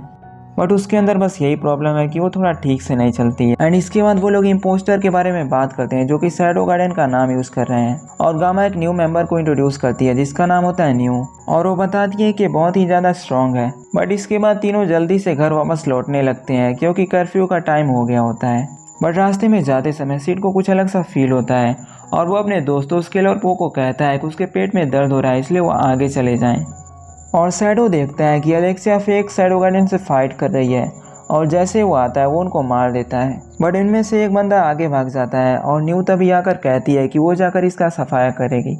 बट उसके अंदर बस यही प्रॉब्लम है कि वो थोड़ा ठीक से नहीं चलती है। एंड इसके बाद वो लोग इम्पोस्टर के बारे में बात करते हैं जो कि शैडो गार्डन का नाम यूज़ कर रहे हैं। और गामा एक न्यू मेंबर को इंट्रोड्यूस करती है जिसका नाम होता है न्यू, और वो बताती है कि बहुत ही ज़्यादा स्ट्रॉन्ग है। बट इसके बाद तीनों जल्दी से घर वापस लौटने लगते हैं क्योंकि कर्फ्यू का टाइम हो गया होता है। बट रास्ते में जाते समय सिड को कुछ अलग सा फील होता है और वो अपने दोस्तों स्केल और पो को कहता है कि उसके पेट में दर्द हो रहा है, इसलिए वो आगे चले जाएं। और शैडो देखता है कि एलेक्सिया फेक शैडो गार्डन से फाइट कर रही है और जैसे वो आता है वो उनको मार देता है। बट इनमें से एक बंदा आगे भाग जाता है और न्यू तभी आकर कहती है कि वो जाकर इसका सफाया करेगी।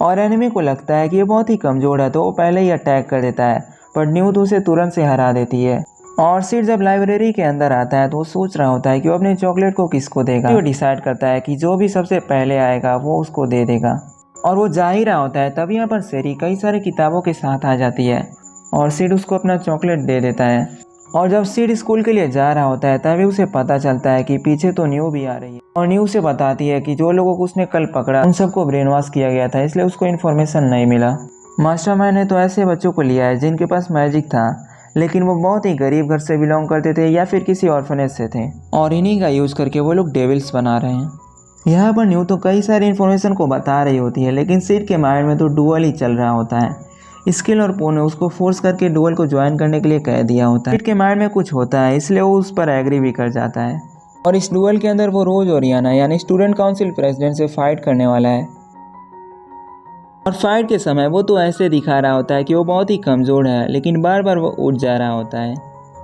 और एनिमी को लगता है कि ये बहुत ही कमज़ोर है तो वो पहले ही अटैक कर देता है, बट न्यू तो उसे तुरंत से हरा देती है। और सिड जब लाइब्रेरी के अंदर आता है तो वो सोच रहा होता है कि वो अपने चॉकलेट को किसको देगा। वो डिसाइड करता है कि जो भी सबसे पहले आएगा वो उसको दे देगा। और वो जा ही रहा होता है तभी यहाँ पर सेरी कई सारी किताबों के साथ आ जाती है और सिड उसको अपना चॉकलेट दे देता है। और जब सिड स्कूल के लिए जा रहा होता है तभी उसे पता चलता है कि पीछे तो न्यू भी आ रही है। और न्यू से बताती है कि जो लोगों को उसने कल पकड़ा उन सबको ब्रेन वॉश किया गया था, इसलिए उसको इन्फॉर्मेशन नहीं मिला। मास्टरमाइंड ने तो ऐसे बच्चों को लिया है जिनके पास मैजिक था, लेकिन वो बहुत ही गरीब घर से बिलोंग करते थे या फिर किसी ऑर्फनेज से थे, और इन्हीं का यूज़ करके वो लोग डेविल्स बना रहे हैं। यहाँ पर न्यू तो कई सारी इन्फॉर्मेशन को बता रही होती है, लेकिन सिड के माइंड में तो डुअल ही चल रहा होता है। स्केल और पो ने उसको फोर्स करके डुअल को ज्वाइन करने के लिए कह दिया होता है। सिड के माइंड में कुछ होता है इसलिए वो उस पर एग्री भी कर जाता है। और इस डुअल के अंदर वो रोज ओरियाना यानी स्टूडेंट काउंसिल प्रेसिडेंट से फाइट करने वाला है। और फाइट के समय वो तो ऐसे दिखा रहा होता है कि वो बहुत ही कमज़ोर है, लेकिन बार बार वो उठ जा रहा होता है।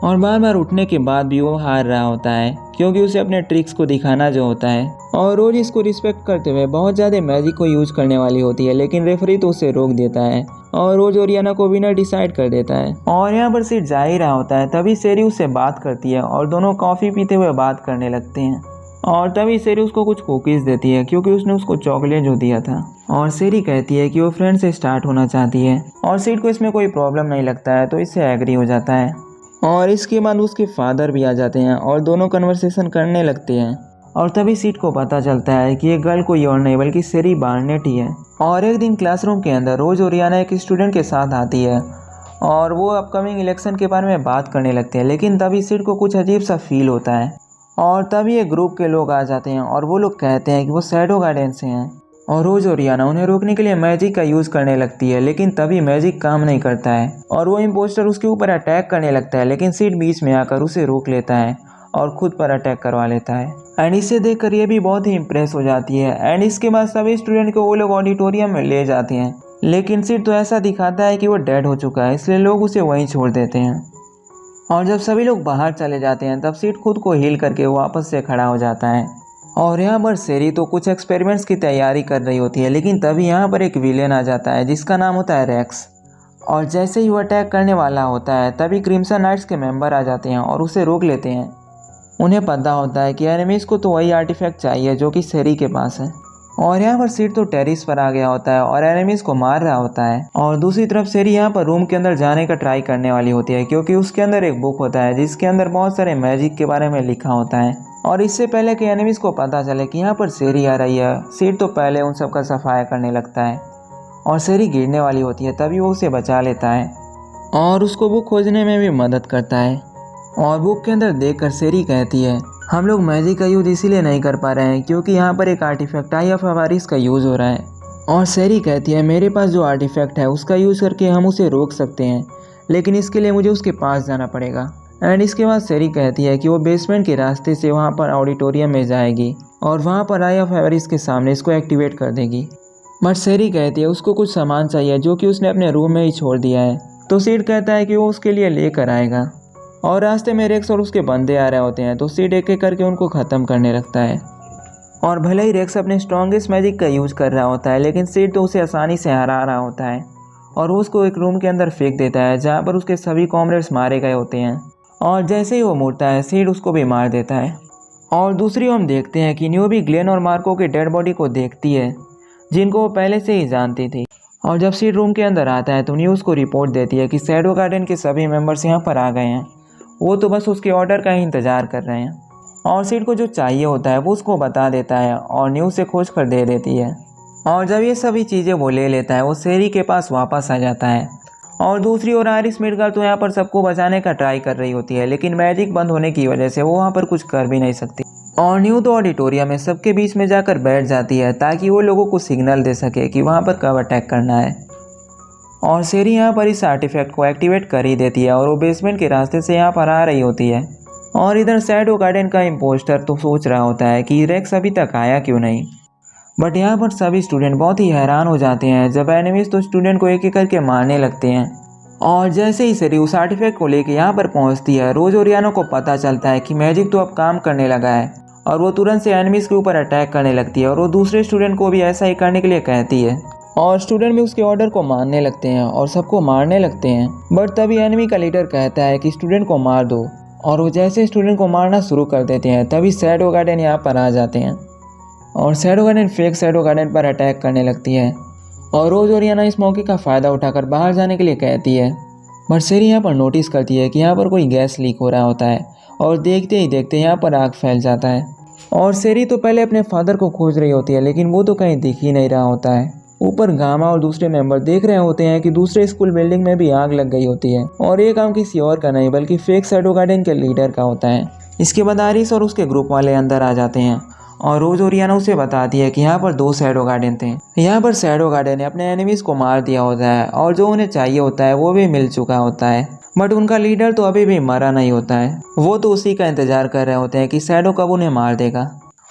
और बार बार उठने के बाद भी वो हार रहा होता है क्योंकि उसे अपने ट्रिक्स को दिखाना जो होता है। और रोज इसको रिस्पेक्ट करते हुए बहुत ज़्यादा मैजिक को यूज करने वाली होती है, लेकिन रेफरी तो उसे रोक देता है और रोज ओरियाना को विनर डिसाइड कर देता है। और यहाँ पर सीट जा ही रहा होता है, तभी सेरी उससे बात करती है और दोनों कॉफ़ी पीते हुए बात करने लगते हैं। और तभी सेरी उसको कुछ कुकीज़ देती है क्योंकि उसने उसको चॉकलेट जो दिया था। और सेरी कहती है कि वो फ्रेंड से स्टार्ट होना चाहती है और सीट को इसमें कोई प्रॉब्लम नहीं लगता है, तो इससे एग्री हो जाता है। और इसके बाद उसके फादर भी आ जाते हैं और दोनों कन्वर्सेशन करने लगते हैं। और तभी सीट को पता चलता है कि ये गर्ल कोई और नहीं बल्कि सेरी बार्नेट ही है। और एक दिन क्लासरूम के अंदर रोज ओरियाना एक स्टूडेंट के साथ आती है और वो अपकमिंग इलेक्शन के बारे में बात करने लगते हैं, लेकिन तभी सीट को कुछ अजीब सा फील होता है। और तभी एक ग्रुप के लोग आ जाते हैं और वो लोग कहते हैं कि वो शैडो गार्डन से हैं। और रोज ओरियाना उन्हें रोकने के लिए मैजिक का यूज़ करने लगती है, लेकिन तभी मैजिक काम नहीं करता है और वो इम्पोस्टर उसके ऊपर अटैक करने लगता है, लेकिन सीट बीच में आकर उसे रोक लेता है और खुद पर अटैक करवा लेता है। एंड इसे देखकर ये भी बहुत ही इम्प्रेस हो जाती है। एंड इसके बाद सभी स्टूडेंट को वो लोग ऑडिटोरियम में ले जाते हैं, लेकिन सीट तो ऐसा दिखाता है कि वो डेड हो चुका है, इसलिए लोग उसे वहीं छोड़ देते हैं। और जब सभी लोग बाहर चले जाते हैं तब सीट खुद को हील करके वापस से खड़ा हो जाता है। और यहाँ पर सेरी तो कुछ एक्सपेरिमेंट्स की तैयारी कर रही होती है, लेकिन तभी यहाँ पर एक विलेन आ जाता है जिसका नाम होता है रेक्स। और जैसे ही वो अटैक करने वाला होता है तभी क्रिम्सन नाइट्स के मेंबर आ जाते हैं और उसे रोक लेते हैं। उन्हें पता होता है कि एनिमीज़ को तो वही आर्टिफैक्ट चाहिए जो कि सेरी के पास है। और यहाँ पर सीट तो टेरिस पर आ गया होता है और एनिमीज़ को मार रहा होता है। और दूसरी तरफ सेरी यहाँ पर रूम के अंदर जाने का ट्राई करने वाली होती है क्योंकि उसके अंदर एक बुक होता है जिसके अंदर बहुत सारे मैजिक के बारे में लिखा होता है। और इससे पहले कि एनिमीज़ को पता चले कि यहाँ पर सेरी आ रही है, सीट तो पहले उन सब का सफाया करने लगता है। और सेरी गिरने वाली होती है, तभी वो उसे बचा लेता है और उसको बुक खोजने में भी मदद करता है। और बुक के अंदर देखकर सेरी कहती है, हम लोग मैजिक का यूज़ इसीलिए नहीं कर पा रहे हैं क्योंकि यहाँ पर एक आर्टिफैक्ट आई ऑफ अवारिस का यूज़ हो रहा है। और सेरी कहती है, मेरे पास जो आर्टिफैक्ट है उसका यूज़ करके हम उसे रोक सकते हैं, लेकिन इसके लिए मुझे उसके पास जाना पड़ेगा। एंड इसके बाद सेरी कहती है कि वो बेसमेंट के रास्ते से वहाँ पर ऑडिटोरियम में जाएगी और वहाँ पर आई ऑफ अवारिस के सामने इसको एक्टिवेट कर देगी। बट सेरी कहती है उसको कुछ सामान चाहिए जो कि उसने अपने रूम में ही छोड़ दिया है, तो सीट कहता है कि वो उसके लिए लेकर आएगा। और रास्ते में रेक्स और उसके बंदे आ रहे होते हैं, तो सीट एक एक करके उनको ख़त्म करने लगता है। और भले ही रेक्स अपने स्ट्रॉन्गेस्ट मैजिक का यूज़ कर रहा होता है, लेकिन सीट तो उसे आसानी से हरा रहा होता है और वो उसको एक रूम के अंदर फेंक देता है जहाँ पर उसके सभी कॉमरेड्स मारे गए होते हैं। और जैसे ही वो मुड़ता है सीट उसको भी मार देता है। और दूसरी ओर हम देखते हैं कि न्यू भी ग्लेन और मार्को की डेड बॉडी को देखती है जिनको वो पहले से ही जानती थी। और जब सीट रूम के अंदर आता है तो न्यू उसको रिपोर्ट देती है कि शैडो गार्डन के सभी मेंबर्स यहाँ पर आ गए हैं, वो तो बस उसके ऑर्डर का ही इंतज़ार कर रहे हैं। और सीट को जो चाहिए होता है वो उसको बता देता है और न्यू से खोज कर दे देती है। और जब ये सभी चीज़ें वो ले लेता है वो सेरी के पास वापस आ जाता है। और दूसरी ओर आयरिस मिडगर्ल तो यहाँ पर सबको बचाने का ट्राई कर रही होती है, लेकिन मैजिक बंद होने की वजह से वो वहाँ पर कुछ कर भी नहीं सकती। और न्यू तो ऑडिटोरियम में सबके बीच में जाकर बैठ जाती है ताकि वो लोगों को सिग्नल दे सके कि वहाँ पर कब अटैक करना है। और सेरी यहाँ पर इस आर्टिफैक्ट को एक्टिवेट कर ही देती है और वो बेसमेंट के रास्ते से यहाँ पर आ रही होती है। और इधर शैडो गार्डन का इम्पोस्टर तो सोच रहा होता है कि रेक्स अभी तक आया क्यों नहीं। बट यहाँ पर सभी स्टूडेंट बहुत ही हैरान हो जाते हैं जब एनिमीज तो स्टूडेंट को एक एक करके मारने लगते हैं। और जैसे ही सेरी उस आर्टिफैक्ट को लेके यहाँ पर पहुँचती है, रोज ओरियानो को पता चलता है कि मैजिक तो अब काम करने लगा है और वो तुरंत से एनिमीज के ऊपर अटैक करने लगती है और वो दूसरे स्टूडेंट को भी ऐसा ही करने के लिए कहती है। और स्टूडेंट भी उसके ऑर्डर को मानने लगते हैं और सबको मारने लगते हैं। बट तभी एनिमी का लीडर कहता है कि स्टूडेंट को मार दो, और वो जैसे स्टूडेंट को मारना शुरू कर देते हैं तभी शैडो गार्डन यहाँ पर आ जाते हैं और shadow garden fake shadow garden पर अटैक करने लगती है। और रोज ओरियाना इस मौके का फ़ायदा उठाकर बाहर जाने के लिए कहती है। बट सेरी यहाँ पर नोटिस करती है कि यहाँ पर कोई गैस लीक हो रहा होता है और देखते ही देखते यहाँ पर आग फैल जाता है। और सेरी तो पहले अपने फादर को खोज रही होती है, लेकिन वो तो कहीं दिख ही नहीं रहा होता है। ऊपर गामा और दूसरे मेंबर देख रहे होते हैं कि दूसरे स्कूल बिल्डिंग में भी आग लग गई होती है और ये काम किसी और का नहीं बल्कि फेक शैडो गार्डन के लीडर का होता है। इसके बाद आरिस और उसके ग्रुप वाले अंदर आ जाते हैं और रोज ओरियाना उसे बताती है कि यहाँ पर 2 शैडो गार्डन थे। यहाँ पर शैडो गार्डन ने अपने एनिमीज को मार दिया होता है और जो उन्हें चाहिए होता है वो भी मिल चुका होता है, बट उनका लीडर तो अभी भी मरा नहीं होता है। वो तो उसी का इंतजार कर रहे होते हैं कि शैडो कब उन्हें मार देगा।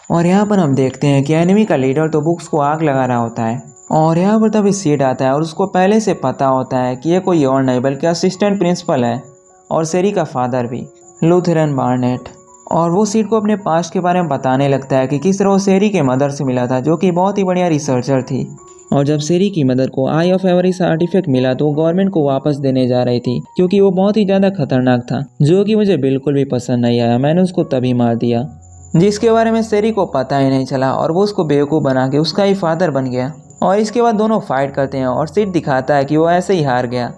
और यहाँ पर हम देखते हैं कि एनिमी का लीडर तो बुक्स को आग लगा रहा होता है और यहाँ पर तभी सीड आता है और उसको पहले से पता होता है कि ये कोई और नहीं बल्कि असिस्टेंट प्रिंसिपल है और सेरी का फादर भी, लूथरन बार्नेट। और वो सीड को अपने पास्ट के बारे में बताने लगता है कि किस तरह वो सेरी के मदर से मिला था, जो कि बहुत ही बढ़िया रिसर्चर थी। और जब सेरी की मदर को आई ऑफ एवरिस आर्टिफैक्ट मिला तो वो गवर्नमेंट को वापस देने जा रही थी, क्योंकि वो बहुत ही ज़्यादा खतरनाक था, जो कि मुझे बिल्कुल भी पसंद नहीं आया। मैंने उसको तभी मार दिया, जिसके बारे में सेरी को पता ही नहीं चला, और वो उसको बेवकूफ़ बना के उसका ही फादर बन गया। और इसके बाद दोनों फाइट करते हैं और सीड दिखाता है कि वो ऐसे ही हार गया।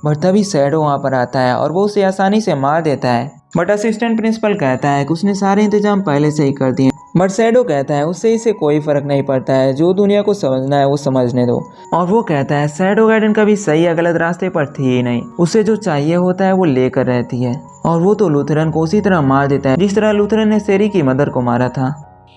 बट तभी शैडो वहाँ पर आता है और वो उसे आसानी से मार देता है। बट असिस्टेंट प्रिंसिपल कहता है कि उसने सारे इंतजाम पहले से ही कर दिए। बट शैडो कहता है उससे इसे कोई फर्क नहीं पड़ता है, जो दुनिया को समझना है वो समझने दो। और वो कहता है शैडो गार्डन कभी सही या गलत रास्ते पर थी ही नहीं, उसे जो चाहिए होता है वो लेकर रहती है। और वो तो लूथरन को उसी तरह मार देता है जिस तरह लूथरन ने सेरी की मदर को मारा था।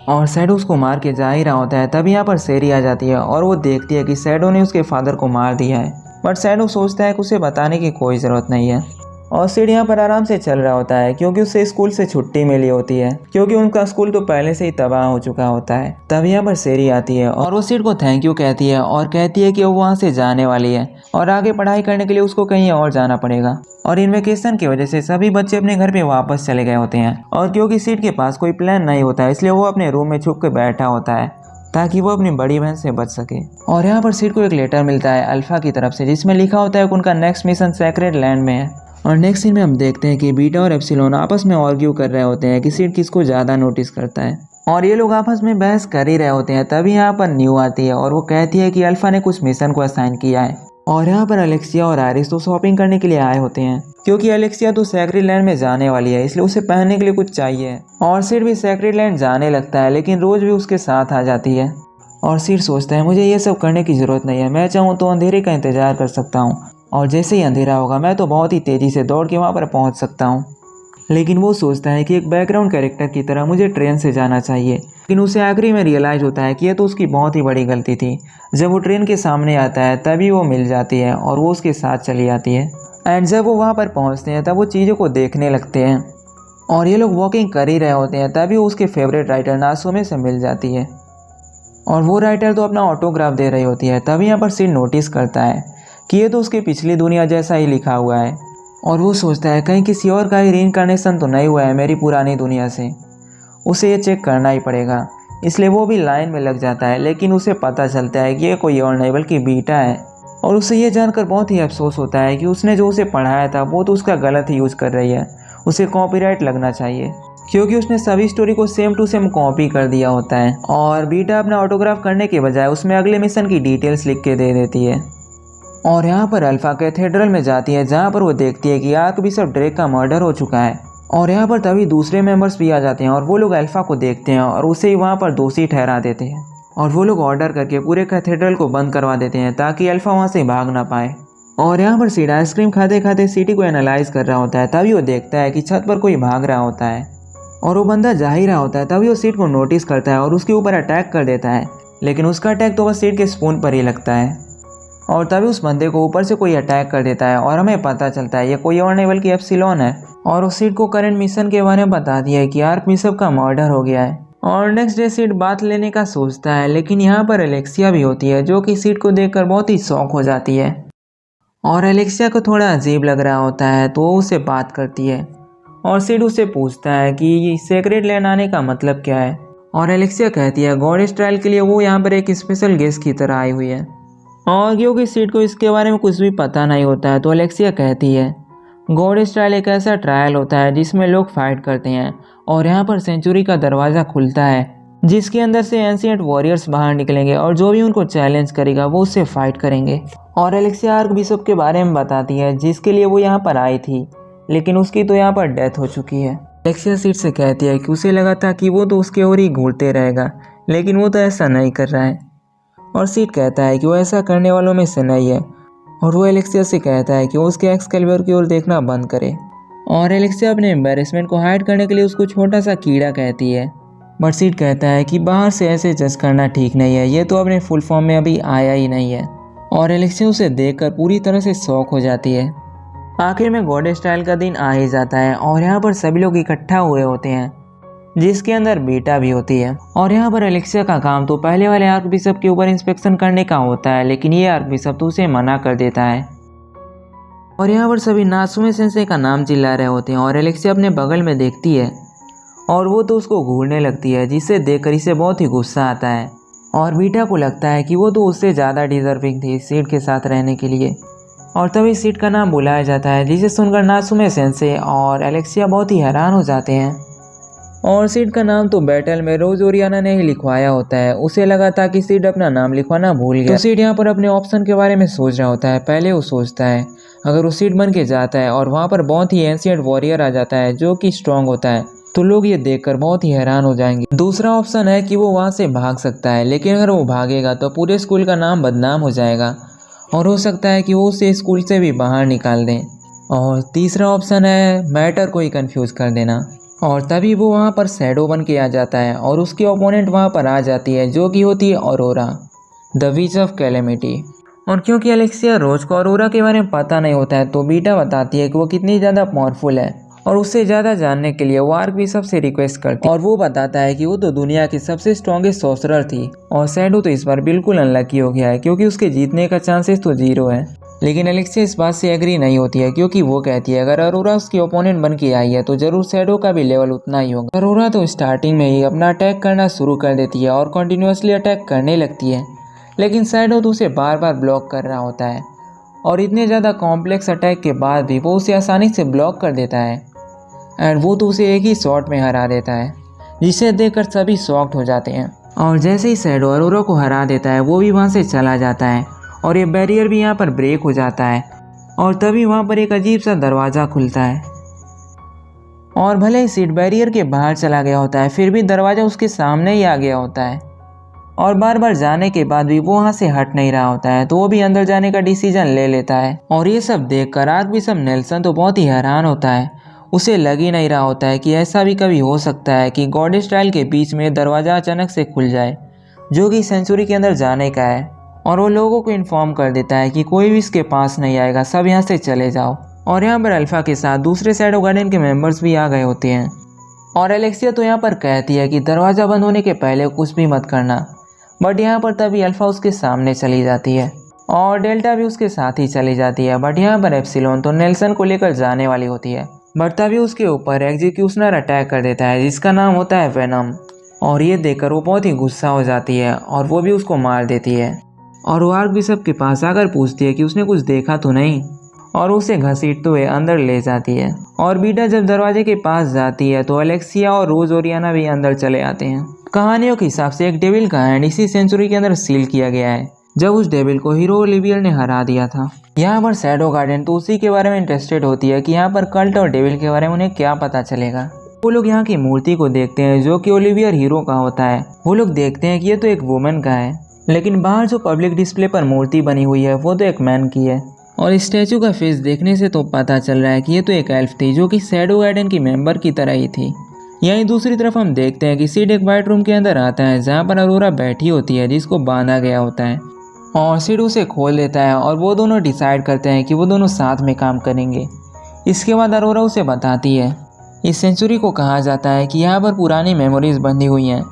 और शैडो उसको मार के जा ही रहा होता है, तब यहाँ पर सेरी आ जाती है और वो देखती है कि शैडो ने उसके फादर को मार दिया है। बट शैडो सोचता है कि उसे बताने की कोई ज़रूरत नहीं है। और सिड यहाँ पर आराम से चल रहा होता है, क्योंकि उसे स्कूल से छुट्टी मिली होती है, क्योंकि उनका स्कूल तो पहले से ही तबाह हो चुका होता है। तब यहाँ पर सेरी आती है और वो सिड को थैंक यू कहती है और कहती है कि वो वहाँ से जाने वाली है और आगे पढ़ाई करने के लिए उसको कहीं और जाना पड़ेगा। और इन वेकेशन की वजह से सभी बच्चे अपने घर पे वापस चले गए होते हैं, और क्योंकि सिड के पास कोई प्लान नहीं होता है, इसलिए वो अपने रूम में छुप के बैठा होता है ताकि वो अपनी बड़ी बहन से बच सके। और यहाँ पर सिड को एक लेटर मिलता है अल्फा की तरफ से, जिसमें लिखा होता है कि उनका नेक्स्ट मिशन सेक्रेड लैंड में है। और नेक्स्ट सीन में हम देखते हैं कि बीटा और एप्सिलॉन आपस में आर्ग्यू कर रहे होते हैं कि सिड किसको ज़्यादा नोटिस करता है। और ये लोग आपस में बहस कर ही रहे होते हैं, तभी यहाँ पर न्यू आती है और वो कहती है कि अल्फा ने कुछ मिशन को असाइन किया है। और यहाँ पर अलेक्सिया और आरिस तो शॉपिंग करने के लिए आए होते हैं, क्योंकि अलेक्सिया तो सेक्रेड लैंड में जाने वाली है, इसलिए उसे पहनने के लिए कुछ चाहिए। और सिड भी सेक्रेड लैंड जाने लगता है, लेकिन रोज भी उसके साथ आ जाती है। और सिड सोचता है मुझे ये सब करने की ज़रूरत नहीं है, मैं चाहूँ तो अंधेरे का इंतजार कर सकता हूँ, और जैसे ही अंधेरा होगा मैं तो बहुत ही तेज़ी से दौड़ के वहाँ पर पहुँच सकता हूँ। लेकिन वो सोचता है कि एक बैकग्राउंड कैरेक्टर की तरह मुझे ट्रेन से जाना चाहिए। लेकिन उसे आखिरी में रियलाइज़ होता है कि ये तो उसकी बहुत ही बड़ी गलती थी। जब वो ट्रेन के सामने आता है तभी वो मिल जाती है और वो उसके साथ चली जाती है। एंड जब वो वहाँ पर पहुँचते हैं तब वो चीज़ों को देखने लगते हैं, और ये लोग वॉकिंग कर ही रहे होते हैं, तभी वो उसके फेवरेट राइटर नासुमे से मिल जाती है। और वो राइटर तो अपना ऑटोग्राफ दे रही होती है। तभी यहाँ पर सिड नोटिस करता है कि ये तो उसकी पिछली दुनिया जैसा ही लिखा हुआ है, और वो सोचता है कहीं किसी और का ही रीइंकार्नेशन तो नहीं हुआ है मेरी पुरानी दुनिया से, उसे ये चेक करना ही पड़ेगा। इसलिए वो भी लाइन में लग जाता है, लेकिन उसे पता चलता है कि ये कोई और नहीं बल्कि बीटा है। और उसे ये जानकर बहुत ही अफसोस होता है कि उसने जो उसे पढ़ाया था वो तो उसका गलत ही यूज़ कर रही है, उसे कॉपीराइट लगना चाहिए, क्योंकि उसने सभी स्टोरी को सेम टू सेम कॉपी कर दिया होता है। और बीटा अपना ऑटोग्राफ करने के बजाय उसमें अगले मिशन की डिटेल्स लिख के दे देती है। और यहाँ पर अल्फा कैथेड्रल में जाती है, जहाँ पर वो देखती है कि आर्क बिशप ड्रेक का मर्डर हो चुका है। और यहाँ पर तभी दूसरे मेंबर्स भी आ जाते हैं और वो लोग अल्फा को देखते हैं और उसे ही वहाँ पर दोषी ठहरा देते हैं। और वो लोग ऑर्डर करके पूरे कैथेड्रल को बंद करवा देते हैं ताकि अल्फा वहाँ से भाग ना पाए। और यहाँ पर सिड आइसक्रीम खाते खाते सिटी को एनालाइज कर रहा होता है, तभी वो देखता है कि छत पर कोई भाग रहा होता है और वो बंदा जा ही रहा होता है। तभी वो सिड को नोटिस करता है और उसके ऊपर अटैक कर देता है, लेकिन उसका अटैक तो बस सिड के स्पून पर ही लगता है। और तभी उस बंदे को ऊपर से कोई अटैक कर देता है और हमें पता चलता है ये कोई और नहीं बल्कि एप्सिलॉन है। और उस सिड को करंट मिशन के बारे में बता दिया है कि आर्क बिशप का मर्डर हो गया है। और नेक्स्ट डे सिड बात लेने का सोचता है, लेकिन यहाँ पर अलेक्सिया भी होती है, जो कि सिड को देखकर बहुत ही शॉक हो जाती है। और अलेक्सिया को थोड़ा अजीब लग रहा होता है, तो वो उससे बात करती है और सिड उससे पूछता है कि ये सेक्रेड लैंड आने का मतलब क्या है। और अलेक्सिया कहती है गॉडेस ट्रायल के लिए वो यहाँ पर एक स्पेशल गेस्ट की तरह आई हुई है। और क्योंकि सिड को इसके बारे में कुछ भी पता नहीं होता है, तो अलेक्सिया कहती है गॉडेस ट्रायल एक ऐसा ट्रायल होता है जिसमें लोग फाइट करते हैं, और यहाँ पर सेंचुरी का दरवाज़ा खुलता है जिसके अंदर से एंशिएंट वॉरियर्स बाहर निकलेंगे और जो भी उनको चैलेंज करेगा वो उससे फाइट करेंगे। और अलेक्सिया आर्क बिशप के बारे में बताती है जिसके लिए वो यहाँ पर आई थी, लेकिन उसकी तो यहाँ पर डेथ हो चुकी है। अलेक्सिया सिड से कहती है कि उसे लगा था कि वो तो उसके ओर ही घूरते रहेगा, लेकिन वो तो ऐसा नहीं कर रहा है। और सिड कहता है कि वो ऐसा करने वालों में से नहीं है, और वो एलेक्सिया से कहता है कि वो उसके एक्सकैलिबर की ओर देखना बंद करे। और एलेक्सिया अपने एम्बैरेसमेंट को हाइड करने के लिए उसको छोटा सा कीड़ा कहती है, बट सिड कहता है कि बाहर से ऐसे जज करना ठीक नहीं है, ये तो अपने फुल फॉर्म में अभी आया ही नहीं है। और एलेक्सिया उसे देखकर पूरी तरह से शॉक हो जाती है। आखिर में गॉडेस ट्रायल का दिन आ ही जाता है और यहाँ पर सभी लोग इकट्ठा हुए होते हैं, जिसके अंदर बीटा भी होती है। और यहाँ पर एलेक्सिया का काम तो पहले वाले आर्क बिशप के ऊपर इंस्पेक्शन करने का होता है, लेकिन ये आर्क बिशप तो उसे मना कर देता है। और यहाँ पर सभी नात्सुमे सेंसेई का नाम चिल्ला रहे होते हैं और एलेक्सिया अपने बगल में देखती है और वो तो उसको घूरने लगती है, जिसे देखकर इसे बहुत ही गुस्सा आता है। और बीटा को लगता है कि वो तो उससे ज़्यादा डिजर्विंग थी सीड के साथ रहने के लिए। और तभी सीड का नाम बुलाया जाता है, जिसे सुनकर नात्सुमे सेंसेई और एलेक्सिया बहुत ही हैरान हो जाते हैं। और सीड का नाम तो बैटल में रोज ओरियाना ने ही लिखवाया होता है। उसे लगा था कि सीड अपना नाम लिखवाना भूल गया। तो सीड यहाँ पर अपने ऑप्शन के बारे में सोच रहा होता है। पहले वो सोचता है अगर वो सीड बन के जाता है और वहाँ पर बहुत ही एंशिएंट वॉरियर आ जाता है जो कि स्ट्रांग होता है, तो लोग ये देखकर बहुत ही हैरान हो जाएंगे। दूसरा ऑप्शन है कि वो वहाँ से भाग सकता है, लेकिन अगर वो भागेगा तो पूरे स्कूल का नाम बदनाम हो जाएगा और हो सकता है कि वो उसे स्कूल से भी बाहर निकाल दें। और तीसरा ऑप्शन है मैटर को ही कंफ्यूज कर देना। और तभी वो वहाँ पर शैडो बन के आ जाता है और उसकी ओपोनेंट वहाँ पर आ जाती है, जो कि होती है aurora, the which of calamity. और क्योंकि एलेक्सिया रोज को ऑरोरा के बारे में पता नहीं होता है, तो बीटा बताती है कि वो कितनी ज़्यादा पावरफुल है और उससे ज़्यादा जानने के लिए वो आर्क बिशप से रिक्वेस्ट करती है। और वो बताता है कि वो तो दुनिया की सबसे स्ट्रॉन्गेस्ट सॉर्सरर थी और शैडो तो इस बार बिल्कुल अनलकी हो गया है क्योंकि उसके जीतने का चांसेस तो 0 है। लेकिन एलेक्सिया इस बात से एग्री नहीं होती है क्योंकि वो कहती है अगर अरोरा उसकी ओपोनेंट बन के आई है तो जरूर शैडो का भी लेवल उतना ही होगा। अरोरा तो स्टार्टिंग में ही अपना अटैक करना शुरू कर देती है और कंटिन्यूसली अटैक करने लगती है, लेकिन शैडो तो उसे बार बार ब्लॉक कर रहा होता है और इतने ज़्यादा कॉम्प्लेक्स अटैक के बाद भी वो उसे आसानी से ब्लॉक कर देता है एंड वो तो उसे एक ही शॉट में हरा देता है, जिसे देखकर सभी शॉक्ड हो जाते हैं। और जैसे ही शैडो अरोरा को हरा देता है वो भी वहाँ से चला जाता है और ये बैरियर भी यहाँ पर ब्रेक हो जाता है। और तभी वहाँ पर एक अजीब सा दरवाज़ा खुलता है और भले ही सीड बैरियर के बाहर चला गया होता है, फिर भी दरवाज़ा उसके सामने ही आ गया होता है और बार बार जाने के बाद भी वो वहाँ से हट नहीं रहा होता है, तो वो भी अंदर जाने का डिसीजन ले लेता है। और ये सब देखकर आर्क बिशप नेल्सन तो बहुत ही हैरान होता है। उसे लग ही नहीं रहा होता है कि ऐसा भी कभी हो सकता है कि गॉड स्टाइल के बीच में दरवाज़ा अचानक से खुल जाए, जो कि सेंचुरी के अंदर जाने का है। और वो लोगों को इन्फॉर्म कर देता है कि कोई भी इसके पास नहीं आएगा, सब यहाँ से चले जाओ। और यहाँ पर अल्फा के साथ दूसरे शैडो गार्डियन के मेंबर्स भी आ गए होते हैं। और एलेक्सिया तो यहाँ पर कहती है कि दरवाज़ा बंद होने के पहले कुछ भी मत करना, बट यहाँ पर तभी अल्फा उसके सामने चली जाती है और डेल्टा भी उसके साथ ही चली जाती है। बट यहाँ पर एप्सिलॉन तो नेल्सन को लेकर जाने वाली होती है, बट तभी उसके ऊपर एग्जीक्यूशनर अटैक कर देता है जिसका नाम होता है वेनम। और ये देखकर वो बहुत ही गुस्सा हो जाती है और वो भी उसको मार देती है। और वो आर्क बिशप के पास आकर पूछती है कि उसने कुछ देखा तो नहीं, और उसे घसीटते हुए अंदर ले जाती है। और बीटा जब दरवाजे के पास जाती है तो एलेक्सिया और रोज ओरियाना भी अंदर चले आते हैं। कहानियों के हिसाब से एक डेविल का हैंड इसी सेंचुरी के अंदर सील किया गया है, जब उस डेविल को हीरो ओलिवियर ने हरा दिया था। यहाँ पर शैडो गार्डियन तो उसी के बारे में इंटरेस्टेड होती है कि यहाँ पर कल्ट और डेविल के बारे में उन्हें क्या पता चलेगा। वो लोग यहाँ की मूर्ति को देखते हैं जो कि ओलिवियर हीरो का होता है। वो लोग देखते हैं कि ये तो एक वुमेन का है, लेकिन बाहर जो पब्लिक डिस्प्ले पर मूर्ति बनी हुई है वो तो एक मैन की है। और स्टैचू का फेस देखने से तो पता चल रहा है कि ये तो एक एल्फ थी जो कि शैडो गार्डियन की मेंबर की तरह ही थी। यहीं दूसरी तरफ हम देखते हैं कि सीड एक वाइट रूम के अंदर आता है जहाँ पर अरोरा बैठी होती है जिसको बांधा गया होता है, और सीड उसे खोल देता है और वो दोनों डिसाइड करते हैं कि वो दोनों साथ में काम करेंगे। इसके बाद अरोरा उसे बताती है इस सेंचुरी को कहा जाता है कि यहाँ पर पुरानी मेमोरीज बंधी हुई हैं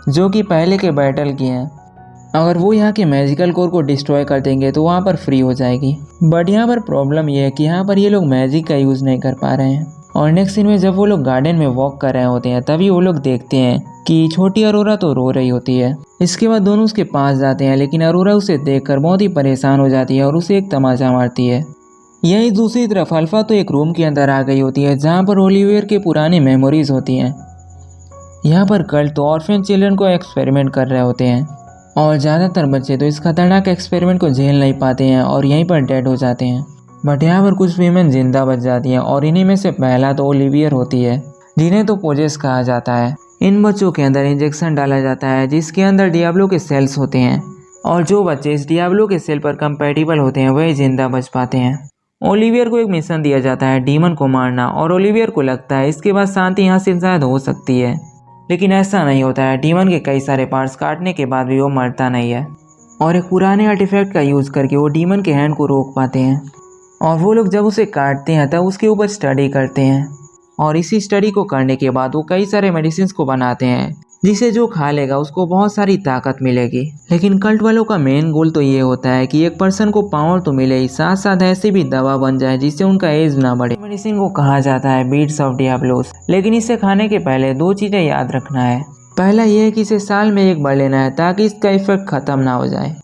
जो कि पहले के बैटल की हैं। अगर वो यहाँ के मैजिकल कोर को डिस्ट्रॉय कर देंगे तो वहाँ पर फ्री हो जाएगी। बट यहाँ पर प्रॉब्लम ये है कि यहाँ पर ये लोग मैजिक का यूज़ नहीं कर पा रहे हैं। और नेक्स्ट सीन में जब वो लोग गार्डन में वॉक कर रहे होते हैं तभी वो लोग देखते हैं कि छोटी अरोरा तो रो रही होती है। इसके बाद दोनों उसके पास जाते हैं, लेकिन अरोरा उसे देखकर बहुत ही परेशान हो जाती है और उसे एक तमाचा मारती है। यही दूसरी तरफ अल्फा तो एक रूम के अंदर आ गई होती है जहाँ पर ओलिवियर की पुरानी मेमोरीज होती हैं। यहाँ पर कल्ट तो ऑर्फन चिल्ड्रन को एक्सपेरिमेंट कर रहे होते हैं और ज़्यादातर बच्चे तो इस खतरनाक एक्सपेरिमेंट को झेल नहीं पाते हैं और यहीं पर डेड हो जाते हैं। बट यहाँ पर कुछ वीमेन जिंदा बच जाती हैं और इन्हीं में से पहला तो ओलिवियर होती है, जिन्हें तो पोजेस कहा जाता है। इन बच्चों के अंदर इंजेक्शन डाला जाता है जिसके अंदर डियाब्लो के सेल्स होते हैं, और जो बच्चे इस डियाब्लो के सेल पर कंपैटिबल होते हैं वही जिंदा बच पाते हैं। ओलिवियर को एक मिशन दिया जाता है डीमन को मारना, और ओलिवियर को लगता है इसके बाद शांति हासिल शायद हो सकती है, लेकिन ऐसा नहीं होता है। डीमन के कई सारे पार्ट्स काटने के बाद भी वो मरता नहीं है, और एक पुराने आर्टिफैक्ट का यूज़ करके वो डीमन के हैंड को रोक पाते हैं। और वो लोग जब उसे काटते हैं तब उसके ऊपर स्टडी करते हैं, और इसी स्टडी को करने के बाद वो कई सारे मेडिसिन को बनाते हैं जिसे जो खा लेगा उसको बहुत सारी ताकत मिलेगी। लेकिन कल्ट वालों का मेन गोल तो ये होता है कि एक पर्सन को पावर तो मिले ही, साथ साथ ऐसी भी दवा बन जाए जिससे उनका एज ना बढ़े। मेडिसिन को कहा जाता है बीट्स ऑफ डियाब्लोस। लेकिन इसे खाने के पहले 2 चीजें याद रखना है। पहला ये है कि इसे साल में 1 बार लेना है ताकि इसका इफेक्ट खत्म ना हो जाए।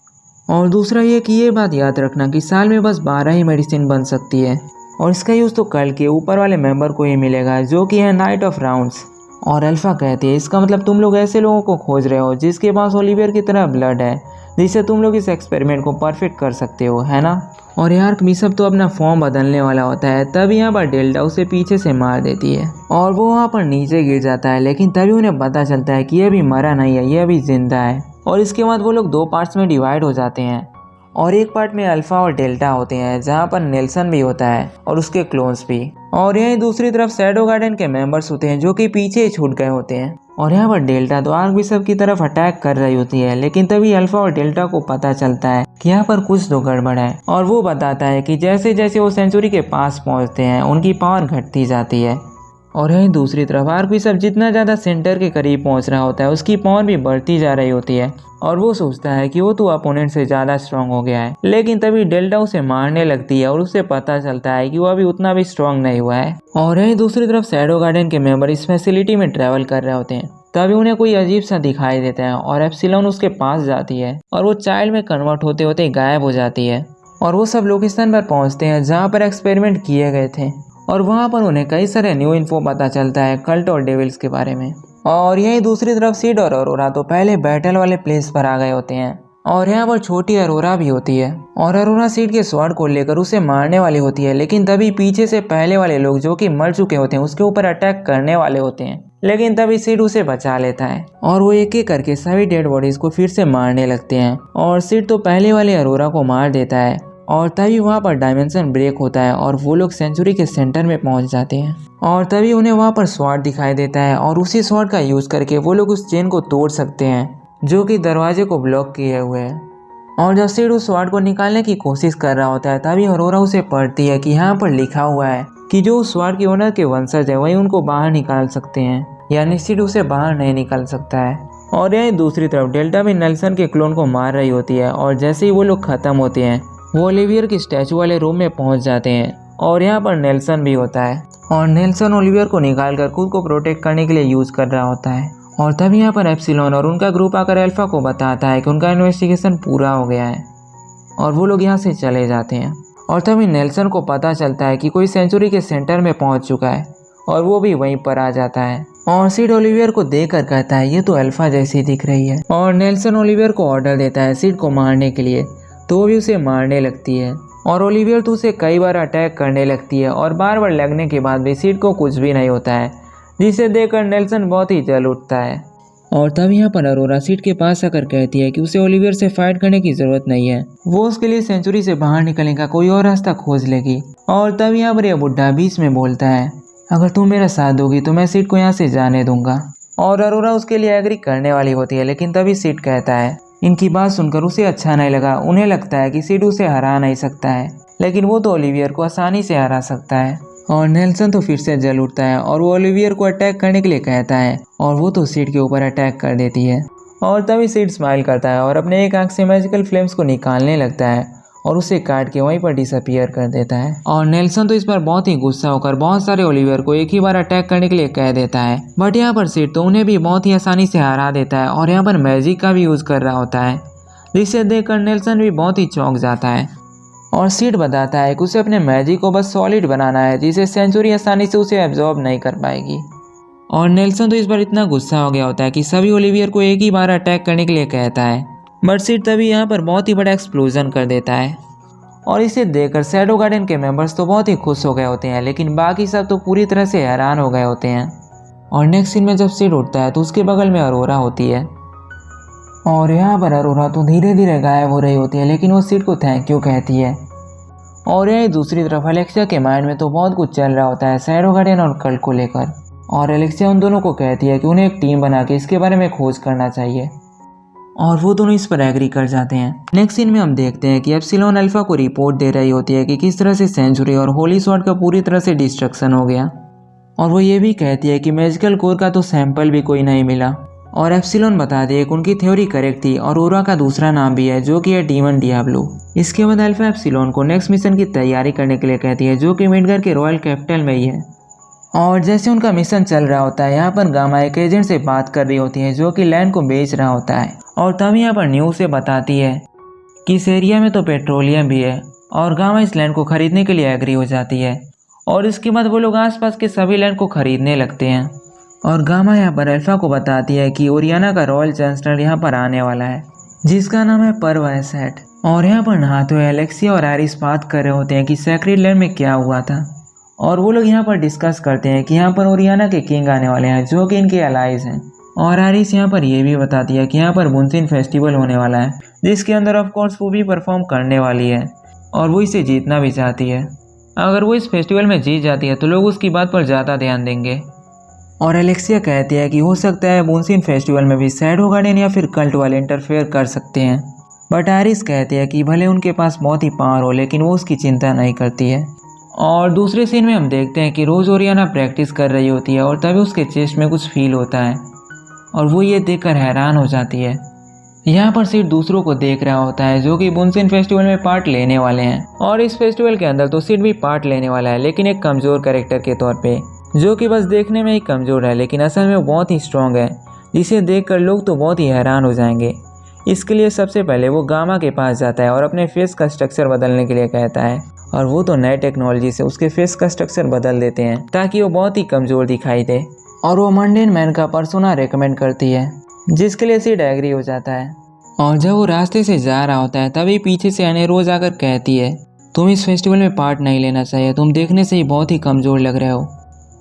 और दूसरा ये कि ये बात याद रखना कि साल में बस 12 ही मेडिसिन बन सकती है और इसका यूज तो कल के ऊपर वाले मेंबर को ही मिलेगा जो कि है नाइट ऑफ राउंड्स। और अल्फा कहती है इसका मतलब तुम लोग ऐसे लोगों को खोज रहे हो जिसके पास ओलिवियर की तरह ब्लड है, जिससे तुम लोग इस एक्सपेरिमेंट को परफेक्ट कर सकते हो, है ना। और यार मिसअप तो अपना फॉर्म बदलने वाला होता है, तभी यहाँ पर डेल्टा उसे पीछे से मार देती है और वो वहाँ पर नीचे गिर जाता है। लेकिन तभी उन्हें पता चलता है कि ये अभी मरा नहीं है, ये अभी जिंदा है। और इसके बाद वो लोग 2 पार्ट्स में डिवाइड हो जाते हैं और एक पार्ट में अल्फा और डेल्टा होते हैं जहाँ पर नेल्सन भी होता है और उसके क्लोन्स भी। और यहीं दूसरी तरफ शैडो गार्डन के मेंबर्स होते हैं जो कि पीछे ही छूट गए होते हैं। और यहाँ पर डेल्टा तो आर्कबिशप की तरफ अटैक कर रही होती है, लेकिन तभी अल्फा और डेल्टा को पता चलता है कि यहाँ पर कुछ तो गड़बड़ है। और वो बताता है कि जैसे जैसे वो सेंचुरी के पास पहुँचते हैं उनकी पावर घटती जाती है। और यहीं दूसरी तरफ आर्कबिशप जितना ज़्यादा सेंटर के करीब पहुँच रहा होता है उसकी पावर भी बढ़ती जा रही होती है और वो सोचता है कि वो तो अपोनेंट से ज़्यादा स्ट्रांग हो गया है। लेकिन तभी डेल्टा उसे मारने लगती है और उसे पता चलता है कि वो अभी उतना भी स्ट्रांग नहीं हुआ है। और यहीं दूसरी तरफ शैडो गार्डन के मेंबर इस फैसिलिटी में ट्रैवल कर रहे होते हैं, तभी उन्हें कोई अजीब सा दिखाई देता है और एप्सिलॉन उसके पास जाती है और वो चाइल्ड में कन्वर्ट होते होते गायब हो जाती है। और वो सब लोकेशन पर पहुँचते हैं जहाँ पर एक्सपेरिमेंट किए गए थे और वहाँ पर उन्हें कई सारे न्यू इन्फो पता चलता है कल्ट और डेविल्स के बारे में। और यहीं दूसरी तरफ सीड और अरोरा तो पहले बैटल वाले प्लेस पर आ गए होते हैं और यहाँ पर छोटी अरोरा भी होती है और अरोरा सीड के स्वॉर्ड को लेकर उसे मारने वाली होती है। लेकिन तभी पीछे से पहले वाले लोग जो कि मर चुके होते हैं उसके ऊपर अटैक करने वाले होते हैं, लेकिन तभी सीड उसे बचा लेता है और वो एक एक करके सभी डेड बॉडीज को फिर से मारने लगते हैं। और सीड तो पहले वाले अरोरा को मार देता है और तभी वहाँ पर डायमेंशन ब्रेक होता है और वो लोग सेंचुरी के सेंटर में पहुँच जाते हैं। और तभी उन्हें वहाँ पर स्वॉर्ड दिखाई देता है और उसी स्वॉर्ड का यूज़ करके वो लोग उस चेन को तोड़ सकते हैं जो कि दरवाजे को ब्लॉक किए हुए है। और जब सीड उस स्वॉर्ड को निकालने की कोशिश कर रहा होता है तभी अरोरा उसे पढ़ती है कि यहाँ पर लिखा हुआ है कि जो उस स्वॉर्ड के ओनर के वंशज है वही उनको बाहर निकाल सकते हैं, यानी सीड उसे बाहर नहीं निकाल सकता है। और यहीं दूसरी तरफ डेल्टा भी नेल्सन के क्लोन को मार रही होती है और जैसे ही वो लोग खत्म होते हैं वो ओलिवियर की स्टैचू वाले रूम में पहुंच जाते हैं और यहाँ पर नेल्सन भी होता है और नेल्सन ओलिवियर को निकालकर खुद को प्रोटेक्ट करने के लिए यूज कर रहा होता है। और तभी यहाँ पर एप्सिलॉन और उनका ग्रुप आकर अल्फा को बताता है कि उनका इन्वेस्टिगेशन पूरा हो गया है और वो लोग यहाँ से चले जाते हैं। और तभी नेल्सन को पता चलता है कि कोई सेंचुरी के सेंटर में पहुँच चुका है और वो भी वहीं पर आ जाता है। और सीड ओलिवियर को देखकर कहता है ये तो अल्फा जैसी दिख रही है। और नेल्सन ओलिवियर को ऑर्डर देता है सीड को मारने के लिए, तो वो भी उसे मारने लगती है और ओलिवियर तो उसे कई बार अटैक करने लगती है और बार बार लगने के बाद भी सीड को कुछ भी नहीं होता है, जिसे देखकर नेल्सन बहुत ही जल उठता है। और तब यहाँ पर अरोरा सीड के पास आकर कहती है कि उसे ओलिवियर से फाइट करने की जरूरत नहीं है, वो उसके लिए सेंचुरी से बाहर निकलने का कोई और रास्ता खोज लेगी। और तब यहाँ पर यह बुढ़ा बीच में बोलता है अगर तुम मेरा साथ दोगी तो मैं सीड को यहाँ से जाने दूंगा। और अरोरा उसके लिए एग्री करने वाली होती है, लेकिन तभी सीड कहता है इनकी बात सुनकर उसे अच्छा नहीं लगा। उन्हें लगता है कि सीड उसे हरा नहीं सकता है, लेकिन वो तो ओलिवियर को आसानी से हरा सकता है। और नेल्सन तो फिर से जल उठता है और वो ओलिवियर को अटैक करने के लिए कहता है और वो तो सीड के ऊपर अटैक कर देती है। और तभी सीड स्माइल करता है और अपने एक आंख से मैजिकल फ्लेम्स को निकालने लगता है और उसे काट के वहीं पर डिसअपियर कर देता है। और नेल्सन तो इस पर बहुत ही गुस्सा होकर बहुत सारे ओलिवियर को एक ही बार अटैक करने के लिए कह देता है, बट यहाँ पर सीड तो उन्हें भी बहुत ही आसानी से हरा देता है और यहाँ पर मैजिक का भी यूज कर रहा होता है, जिसे देखकर नेल्सन भी बहुत ही चौंक जाता है। और सीड बताता है कि उसे अपने मैजिक को बस सॉलिड बनाना है, जिसे सेंचुरी आसानी से उसे एब्जॉर्ब नहीं कर पाएगी। और नेल्सन तो इस बार इतना गुस्सा हो गया होता है कि सभी ओलिवियर को एक ही बार अटैक करने के लिए कहता है, बट सीड तभी यहाँ पर बहुत ही बड़ा एक्सप्लोजन कर देता है। और इसे देखकर शैडो गार्डन के मेंबर्स तो बहुत ही खुश हो गए होते हैं, लेकिन बाकी सब तो पूरी तरह से हैरान हो गए होते हैं। और नेक्स्ट सीन में जब सीड उठता है तो उसके बगल में अरोरा होती है और यहाँ पर अरोरा तो धीरे धीरे गायब हो रही होती है, लेकिन वो सीड को थैंक यू कहती है। और यही दूसरी तरफ अलेक्सिया के माइंड में तो बहुत कुछ चल रहा होता है शैडो गार्डन और कल्ट को लेकर। और अलेक्सिया उन दोनों को कहती है कि उन्हें एक टीम बना के इसके बारे में खोज करना चाहिए और वो दोनों इस पर एग्री कर जाते हैं। नेक्स्ट सीन में हम देखते हैं कि एप्सिलॉन अल्फा को रिपोर्ट दे रही होती है कि किस तरह से सेंचुरी और होली स्वॉर्ड का पूरी तरह से डिस्ट्रक्शन हो गया। और वो ये भी कहती है कि मैजिकल कोर का तो सैंपल भी कोई नहीं मिला और एप्सिलॉन बता दिए कि उनकी थ्योरी करेक्ट थी और ओरा का दूसरा नाम भी है जो कि है डीमन डियाब्लो। इसके बाद अल्फा एप्सिलॉन को नेक्स्ट मिशन की तैयारी करने के लिए कहती है जो कि मिडगर के रॉयल कैपिटल में ही है। और जैसे उनका मिशन चल रहा होता है यहाँ पर गामा एक एजेंट से बात कर रही होती है जो कि लैंड को बेच रहा होता है। और तभी यहाँ पर न्यूज़ से बताती है कि इस एरिया में तो पेट्रोलियम भी है और गामा इस लैंड को खरीदने के लिए एग्री हो जाती है। और इसके बाद वो लोग आसपास के सभी लैंड को खरीदने लगते हैं। और गामा यहाँ पर अल्फा को बताती है कि ओरियाना का रॉयल चांसलर यहाँ पर आने वाला है जिसका नाम है परवैसेट। और यहाँ पर नहाते हुए एलेक्सिया और आरिस बात कर रहे होते हैं कि सेक्रेट लैंड में क्या हुआ था। और वो लोग यहाँ पर डिस्कस करते हैं कि यहाँ पर ओरियाना के किंग आने वाले हैं जो कि इनके अलाइज हैं। और आरिस यहाँ पर ये भी बताती है कि यहाँ पर बुनसिन फेस्टिवल होने वाला है जिसके अंदर ऑफ कोर्स वो भी परफॉर्म करने वाली है और वो इसे जीतना भी चाहती है। अगर वो इस फेस्टिवल में जीत जाती है तो लोग उसकी बात पर ज़्यादा ध्यान देंगे। और एलेक्सिया कहती है कि हो सकता है बुनसिन फेस्टिवल में भी शैडो गार्डियन या फिर कल्ट वाले इंटरफेयर कर सकते हैं। बट आरिस कहती है कि भले उनके पास बहुत ही पावर हो लेकिन वो उसकी चिंता नहीं करती है। और दूसरे सीन में हम देखते हैं कि रोज़ ओरियाना प्रैक्टिस कर रही होती है और तभी उसके चेस्ट में कुछ फील होता है और वो ये देखकर हैरान हो जाती है। यहाँ पर सिड दूसरों को देख रहा होता है जो कि बुनसिन फेस्टिवल में पार्ट लेने वाले हैं। और इस फेस्टिवल के अंदर तो सिड भी पार्ट लेने वाला है लेकिन एक कमज़ोर कैरेक्टर के तौर पे जो कि बस देखने में ही कमज़ोर है लेकिन असल में वो बहुत ही स्ट्रॉन्ग है जिसे देखकर लोग तो बहुत ही हैरान हो जाएंगे। इसके लिए सबसे पहले वो गामा के पास जाता है और अपने फेस का स्ट्रक्चर बदलने के लिए कहता है और वो तो नए टेक्नोलॉजी से उसके फेस का स्ट्रक्चर बदल देते हैं ताकि वो बहुत ही कमज़ोर दिखाई दे। और वो मंडेन मैन का पर्सोना रेकमेंड करती है जिसके लिए सिड एग्री हो जाता है। और जब वो रास्ते से जा रहा होता है तभी पीछे से अने रोज आकर कहती है तुम इस फेस्टिवल में पार्ट नहीं लेना चाहिए, तुम देखने से ही बहुत ही कमज़ोर लग रहे हो।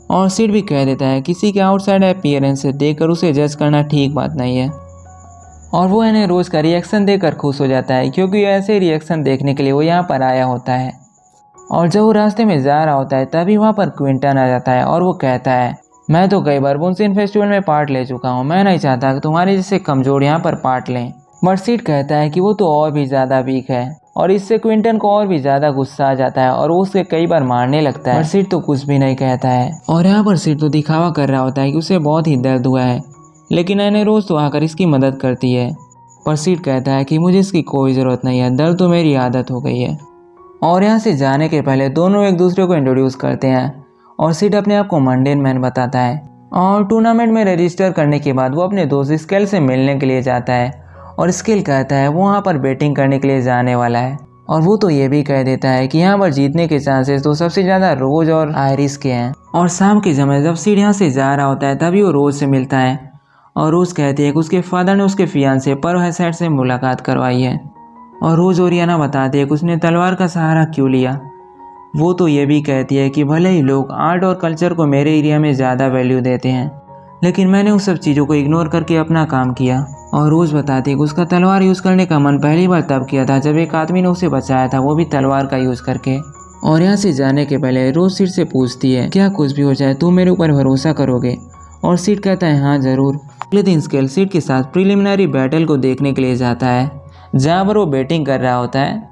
और सिड भी कह देता है किसी के आउटसाइड अपीयरेंस से देखकर उसे जज करना ठीक बात नहीं है। और वो अने रोज का रिएक्शन देखकर खुश हो जाता है क्योंकि ऐसे रिएक्शन देखने के लिए वो यहाँ पर आया होता है। और जब वो रास्ते में जा रहा होता है तभी वहाँ पर क्विंटन आ जाता है और वो कहता है मैं तो कई बार बुनसिन फेस्टिवल में पार्ट ले चुका हूँ, मैं नहीं चाहता कि तुम्हारे जैसे कमज़ोर यहाँ पर पार्ट लें। बट सिड कहता है कि वो तो और भी ज़्यादा वीक है और इससे क्विंटन को और भी ज़्यादा गुस्सा आ जाता है और वो उसे कई बार मारने लगता है। बट सिड तो कुछ भी नहीं कहता है और यहाँ पर सिड तो दिखावा कर रहा होता है कि उसे बहुत ही दर्द हुआ है लेकिन एने रोज तो आकर इसकी मदद करती है। पर सिड कहता है कि मुझे इसकी कोई ज़रूरत नहीं है, दर्द तो मेरी आदत हो गई है। और यहाँ से जाने के पहले दोनों एक दूसरे को इंट्रोड्यूस करते हैं और सिड अपने आप को मंडेन मैन बताता है। और टूर्नामेंट में रजिस्टर करने के बाद वो अपने दोस्त स्केल से मिलने के लिए जाता है और स्केल कहता है वो वहाँ पर बैटिंग करने के लिए जाने वाला है। और वो तो ये भी कह देता है कि यहाँ पर जीतने के चांसेस तो सबसे ज़्यादा रोज और आयरिस के हैं। और शाम के समय जब सिड यहाँ से जा रहा होता है तभी वो रोज से मिलता है और रोज कहती है कि उसके फादर ने उसके फियांसे परवैसेट से मुलाकात करवाई है। और रोज ओरियाना बताती है कि उसने तलवार का सहारा क्यों लिया। वो तो ये भी कहती है कि भले ही लोग आर्ट और कल्चर को मेरे एरिया में ज़्यादा वैल्यू देते हैं लेकिन मैंने उस सब चीज़ों को इग्नोर करके अपना काम किया। और रोज़ बताती है कि उसका तलवार यूज़ करने का मन पहली बार तब किया था जब एक आदमी ने उसे बचाया था, वो भी तलवार का यूज़ करके। और यहाँ से जाने के पहले रोज़ सिड से पूछती है क्या कुछ भी हो जाए तुम मेरे ऊपर भरोसा करोगे। और सिड कहता है हाँ ज़रूर। अगले दिन स्केल सिड के साथ प्रिलिमिनरी बैटल को देखने के लिए जाता है जहाँ पर वो बैटिंग कर रहा होता है।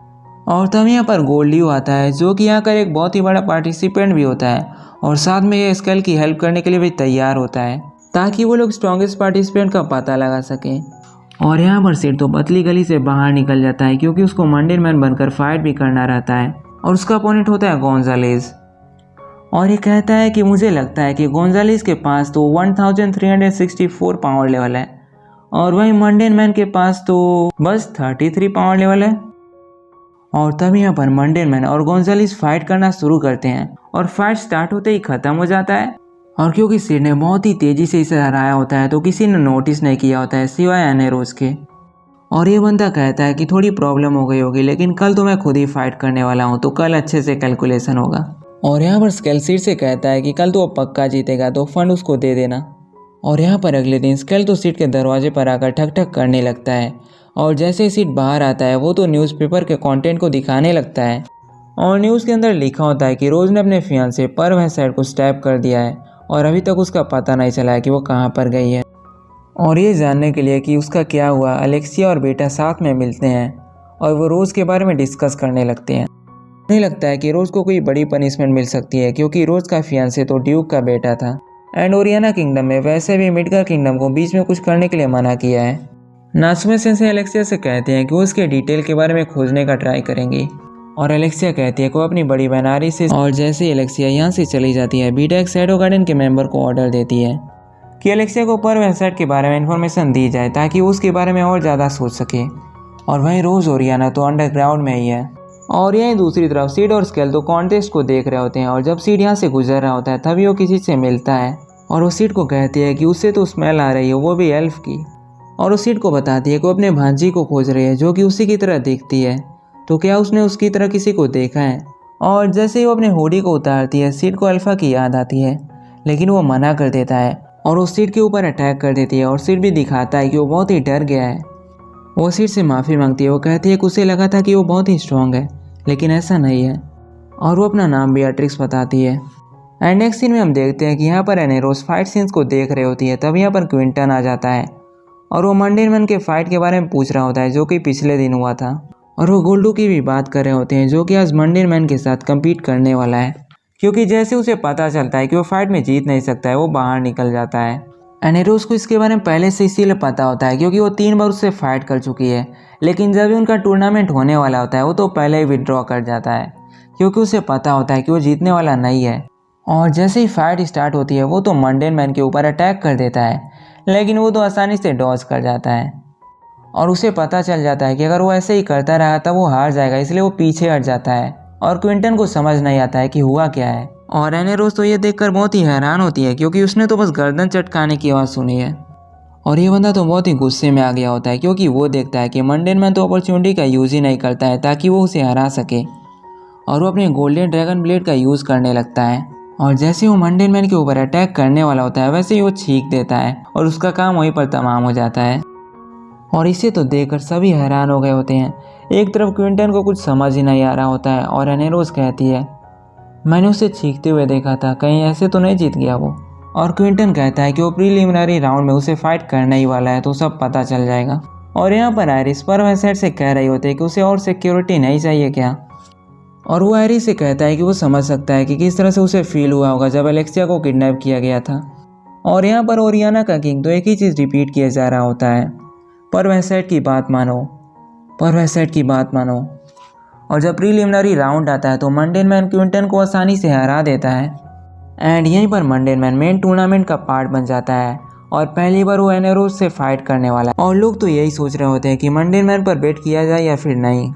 और तब यहाँ पर गोल्डियो आता है जो कि यहाँ का एक बहुत ही बड़ा पार्टिसिपेंट भी होता है और साथ में ये स्केल की हेल्प करने के लिए भी तैयार होता है ताकि वो लोग स्ट्रॉन्गेस्ट पार्टिसिपेंट का पता लगा सकें। और यहाँ पर सिड तो पतली गली से बाहर निकल जाता है क्योंकि उसको मंडेन मैन बनकर फाइट भी करना रहता है और उसका अपोनेंट होता है गोंजालेस। और ये कहता है कि मुझे लगता है कि गोंजालेस के पास तो 1364 पावर लेवल है और वहीं मंडेन मैन के पास तो बस 33 पावर लेवल है। और तभी यहाँ पर मंडेन मैन और गोंजालेस फाइट करना शुरू करते हैं और फाइट स्टार्ट होते ही ख़त्म हो जाता है। और क्योंकि सिड ने बहुत ही तेज़ी से इसे हराया होता है तो किसी ने नोटिस नहीं किया होता है सिवाय एनेरोज के। और ये बंदा कहता है कि थोड़ी प्रॉब्लम हो गई होगी लेकिन कल तो मैं खुद ही फाइट करने वाला हूँ तो कल अच्छे से कैलकुलेशन होगा। और यहाँ पर स्केल सिड से कहता है कि कल तो वो पक्का जीतेगा तो फंड उसको दे देना। और यहाँ पर अगले दिन स्केल तो सिड के दरवाजे पर आकर ठक ठक करने लगता है और जैसे ही सिड बाहर आता है वो तो न्यूज़पेपर के कंटेंट को दिखाने लगता है। और न्यूज़ के अंदर लिखा होता है कि रोज ने अपने फियांसे परवैसेट को स्टैप कर दिया है और अभी तक उसका पता नहीं चला है कि वो कहाँ पर गई है। और ये जानने के लिए कि उसका क्या हुआ अलेक्सिया और बेटा साथ में मिलते हैं और वो रोज़ के बारे में डिस्कस करने लगते हैं। उन्हें लगता है कि रोज़ को कोई बड़ी पनिशमेंट मिल सकती है क्योंकि रोज़ का फियांसे तो ड्यूक का बेटा था। एंड ओरियाना किंगडम में वैसे भी मिडगार किंगडम को बीच में कुछ करने के लिए मना किया है। नासुमे सेंसे एलेक्सिया से कहते हैं कि वो उसके डिटेल के बारे में खोजने का ट्राई करेंगी और एलेक्सिया कहती है कि वो अपनी बड़ी बहन आरी से, और जैसे ही एलेक्सिया यहाँ से चली जाती है बीटा एक शैडो गार्डन के मेंबर को ऑर्डर देती है कि एलेक्सिया को पर्व एसेट के बारे में इन्फॉर्मेशन दी जाए ताकि वो उसके बारे में और ज़्यादा सोच सके। और वहीं रोज ओरियाना तो अंडरग्राउंड में ही है और यहीं दूसरी तरफ सीड और स्केल तो कॉन्टेस्ट को देख रहे होते हैं। और जब सीड यहाँ से गुजर रहा होता है तभी वो किसी से मिलता है और वो सीड को कहती है कि उससे तो स्मेल आ रही है, वो भी एल्फ की। और उस सीड को बताती है कि वो अपने भांजी को खोज रही है जो कि उसी की तरह दिखती है, तो क्या उसने उसकी तरह किसी को देखा है। और जैसे ही वो अपने हुडी को उतारती है सीड को अल्फा की याद आती है, लेकिन वो मना कर देता है और वो सीड के ऊपर अटैक कर देती है। और सीड भी दिखाता है कि वो बहुत ही डर गया है। वो सीड से माफ़ी मांगती है। वो कहती है कि उसे लगा था कि वो बहुत ही स्ट्रांग है, लेकिन ऐसा नहीं है। और वो अपना नाम बेatrix बताती है। एंड नेक्स्ट सीन में हम देखते हैं कि यहाँ पर एनेरोस फाइट सीन्स को देख रही होती है। तब यहाँ पर क्विंटन आ जाता है और वो मंडेन मैन के फाइट के बारे में पूछ रहा होता है जो कि पिछले दिन हुआ था। और वो गोल्डू की भी बात कर रहे होते हैं जो कि आज मंडेन मैन के साथ कम्पीट करने वाला है, क्योंकि जैसे उसे पता चलता है कि वो फाइट में जीत नहीं सकता है वो बाहर निकल जाता है। एनेरोस को इसके बारे में पहले से इसीलिए पता होता है क्योंकि वो 3 बार उससे फाइट कर चुकी है, लेकिन जब भी उनका टूर्नामेंट होने वाला होता है वो तो पहले ही विड्रॉ कर जाता है क्योंकि उसे पता होता है कि वो जीतने वाला नहीं है। और जैसे ही फाइट स्टार्ट होती है वो तो मंडेन मैन के ऊपर अटैक कर देता है, लेकिन वो तो आसानी से डॉज कर जाता है। और उसे पता चल जाता है कि अगर वो ऐसे ही करता रहा तब वो हार जाएगा, इसलिए वो पीछे हट जाता है। और क्विंटन को समझ नहीं आता है कि हुआ क्या है। और एनेरोस तो ये देखकर बहुत ही हैरान होती है क्योंकि उसने तो बस गर्दन चटकाने की आवाज़ सुनी है। और ये बंदा तो बहुत ही गुस्से में आ गया होता है क्योंकि वो देखता है कि मंडेन मैन तो अपॉर्चुनिटी का यूज़ ही नहीं करता है ताकि वो उसे हरा सके, और वो अपने गोल्डन ड्रैगन ब्लेड का यूज़ करने लगता है। और जैसे ही वो मंडेन मैन के ऊपर अटैक करने वाला होता है वैसे ही वो छींक देता है और उसका काम वहीं पर तमाम हो जाता है। और इसे तो देखकर सभी हैरान हो गए होते हैं। एक तरफ क्विंटन को कुछ समझ ही नहीं आ रहा होता है और एनेरोस कहती है मैंने उसे छींकते हुए देखा था, कहीं ऐसे तो नहीं जीत गया वो। और क्विंटन कहता है कि वो प्रीलिमिनरी राउंड में उसे फाइट करने ही वाला है तो सब पता चल जाएगा। और यहाँ पर आयरिस पर्व एसेट से कह रही होती है कि उसे और सिक्योरिटी नहीं चाहिए क्या। और वो आयरिस से कहता है कि वो समझ सकता है कि किस तरह से उसे फील हुआ होगा जब एलेक्सिया को किडनैप किया गया था। और यहाँ पर ओरियाना का किंग तो एक ही चीज़ रिपीट किया जा रहा होता है, पर्व एसेट की बात मानो, पर्व एसेट की बात मानो। और जब प्रीलिमिनरी राउंड आता है तो मंडेन मैन क्विंटन को आसानी से हरा देता है। एंड यहीं पर मंडेन मैन मेन टूर्नामेंट का पार्ट बन जाता है और पहली बार वो एनेरोस से फाइट करने वाला है। और लोग तो यही सोच रहे होते हैं कि मंडेन मैन पर बेट किया जाए या फिर नहीं।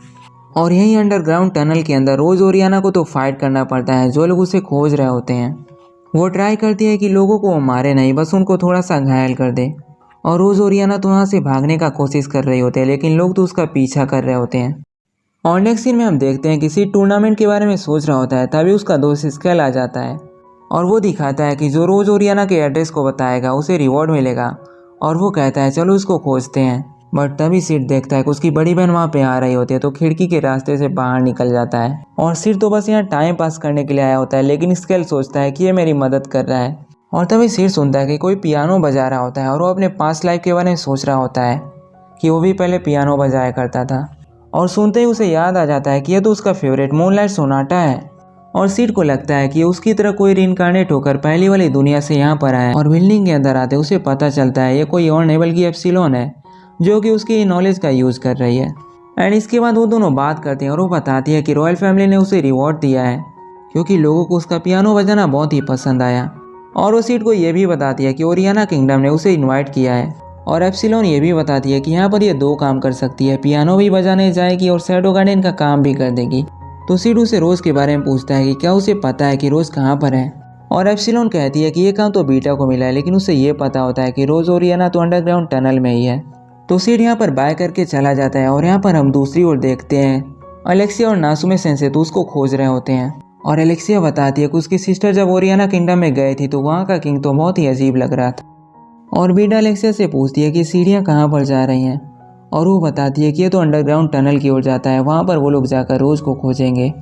और यहीं अंडरग्राउंड टनल के अंदर रोज ओरियाना को तो फाइट करना पड़ता है, जो लोग उसे खोज रहे होते हैं। वो ट्राई करती है कि लोगों को वो मारे नहीं, बस उनको थोड़ा सा घायल कर दे। और रोज ओरियाना तो वहाँ से भागने का कोशिश कर रही होती है, लेकिन लोग तो उसका पीछा कर रहे होते हैं। और नेक्स्ट सीन में हम देखते हैं किसी टूर्नामेंट के बारे में सोच रहा होता है, तभी उसका दोस्त स्केल आ जाता है और वो दिखाता है कि जो रोज ओरियाना के एड्रेस को बताएगा उसे रिवॉर्ड मिलेगा। और वो कहता है चलो उसको खोजते हैं। बट तभी सिड देखता है कि उसकी बड़ी बहन वहाँ पे आ रही होती है, तो खिड़की के रास्ते से बाहर निकल जाता है। और सिड तो बस यहाँ टाइम पास करने के लिए आया होता है, लेकिन स्केल सोचता है कि ये मेरी मदद कर रहा है। और तभी सिड सुनता है कि कोई पियानो बजा रहा होता है और वो अपने पास्ट लाइफ के बारे में सोच रहा होता है कि वो भी पहले पियानो बजाया करता था। और सुनते ही उसे याद आ जाता है कि ये तो उसका फेवरेट मूनलाइट सोनाटा है। और सिड को लगता है कि उसकी तरह कोई रीइंकार्नेट होकर पहली वाली दुनिया से यहाँ पर आया। और बिल्डिंग के अंदर आते उसे पता चलता है ये कोई और नहीं बल्कि एप्सिलॉन है, जो कि उसकी नॉलेज का यूज़ कर रही है। एंड इसके बाद वो दोनों बात करते हैं और वो बताती है कि रॉयल फैमिली ने उसे रिवॉर्ड दिया है क्योंकि लोगों को उसका पियानो बजाना बहुत ही पसंद आया। और वो सिड को ये भी बताती है कि ओरियाना किंगडम ने उसे इन्वाइट किया है। और एप्सिलॉन ये भी बताती है कि यहाँ पर ये 2 काम कर सकती है, पियानो भी बजाने जाएगी और शैडो गार्डन का काम भी कर देगी। तो सिड उसे रोज़ के बारे में पूछता है कि क्या उसे पता है कि रोज़ कहाँ पर है। और एप्सिलॉन कहती है कि ये काम तो बीटा को मिला है, लेकिन उसे ये पता होता है कि रोज़ ओरियाना तो अंडरग्राउंड टनल में ही है। तो सिड यहाँ पर बाय करके चला जाता है। और यहाँ पर हम दूसरी ओर देखते हैं एलेक्सिया और नासुमे सेंसे तो उसको खोज रहे होते हैं। और एलेक्सिया बताती है कि उसकी सिस्टर जब ओरियाना किंगडम में गई थी तो वहाँ का किंग तो बहुत ही अजीब लग रहा था। और बीटा एलेक्सिया से पूछती है कि सीढ़ियाँ कहाँ पर जा रही हैं। और वो बताती है कि ये तो अंडरग्राउंड टनल की ओर जाता है, वहाँ पर वो लोग जाकर रोज़ को खोजेंगे।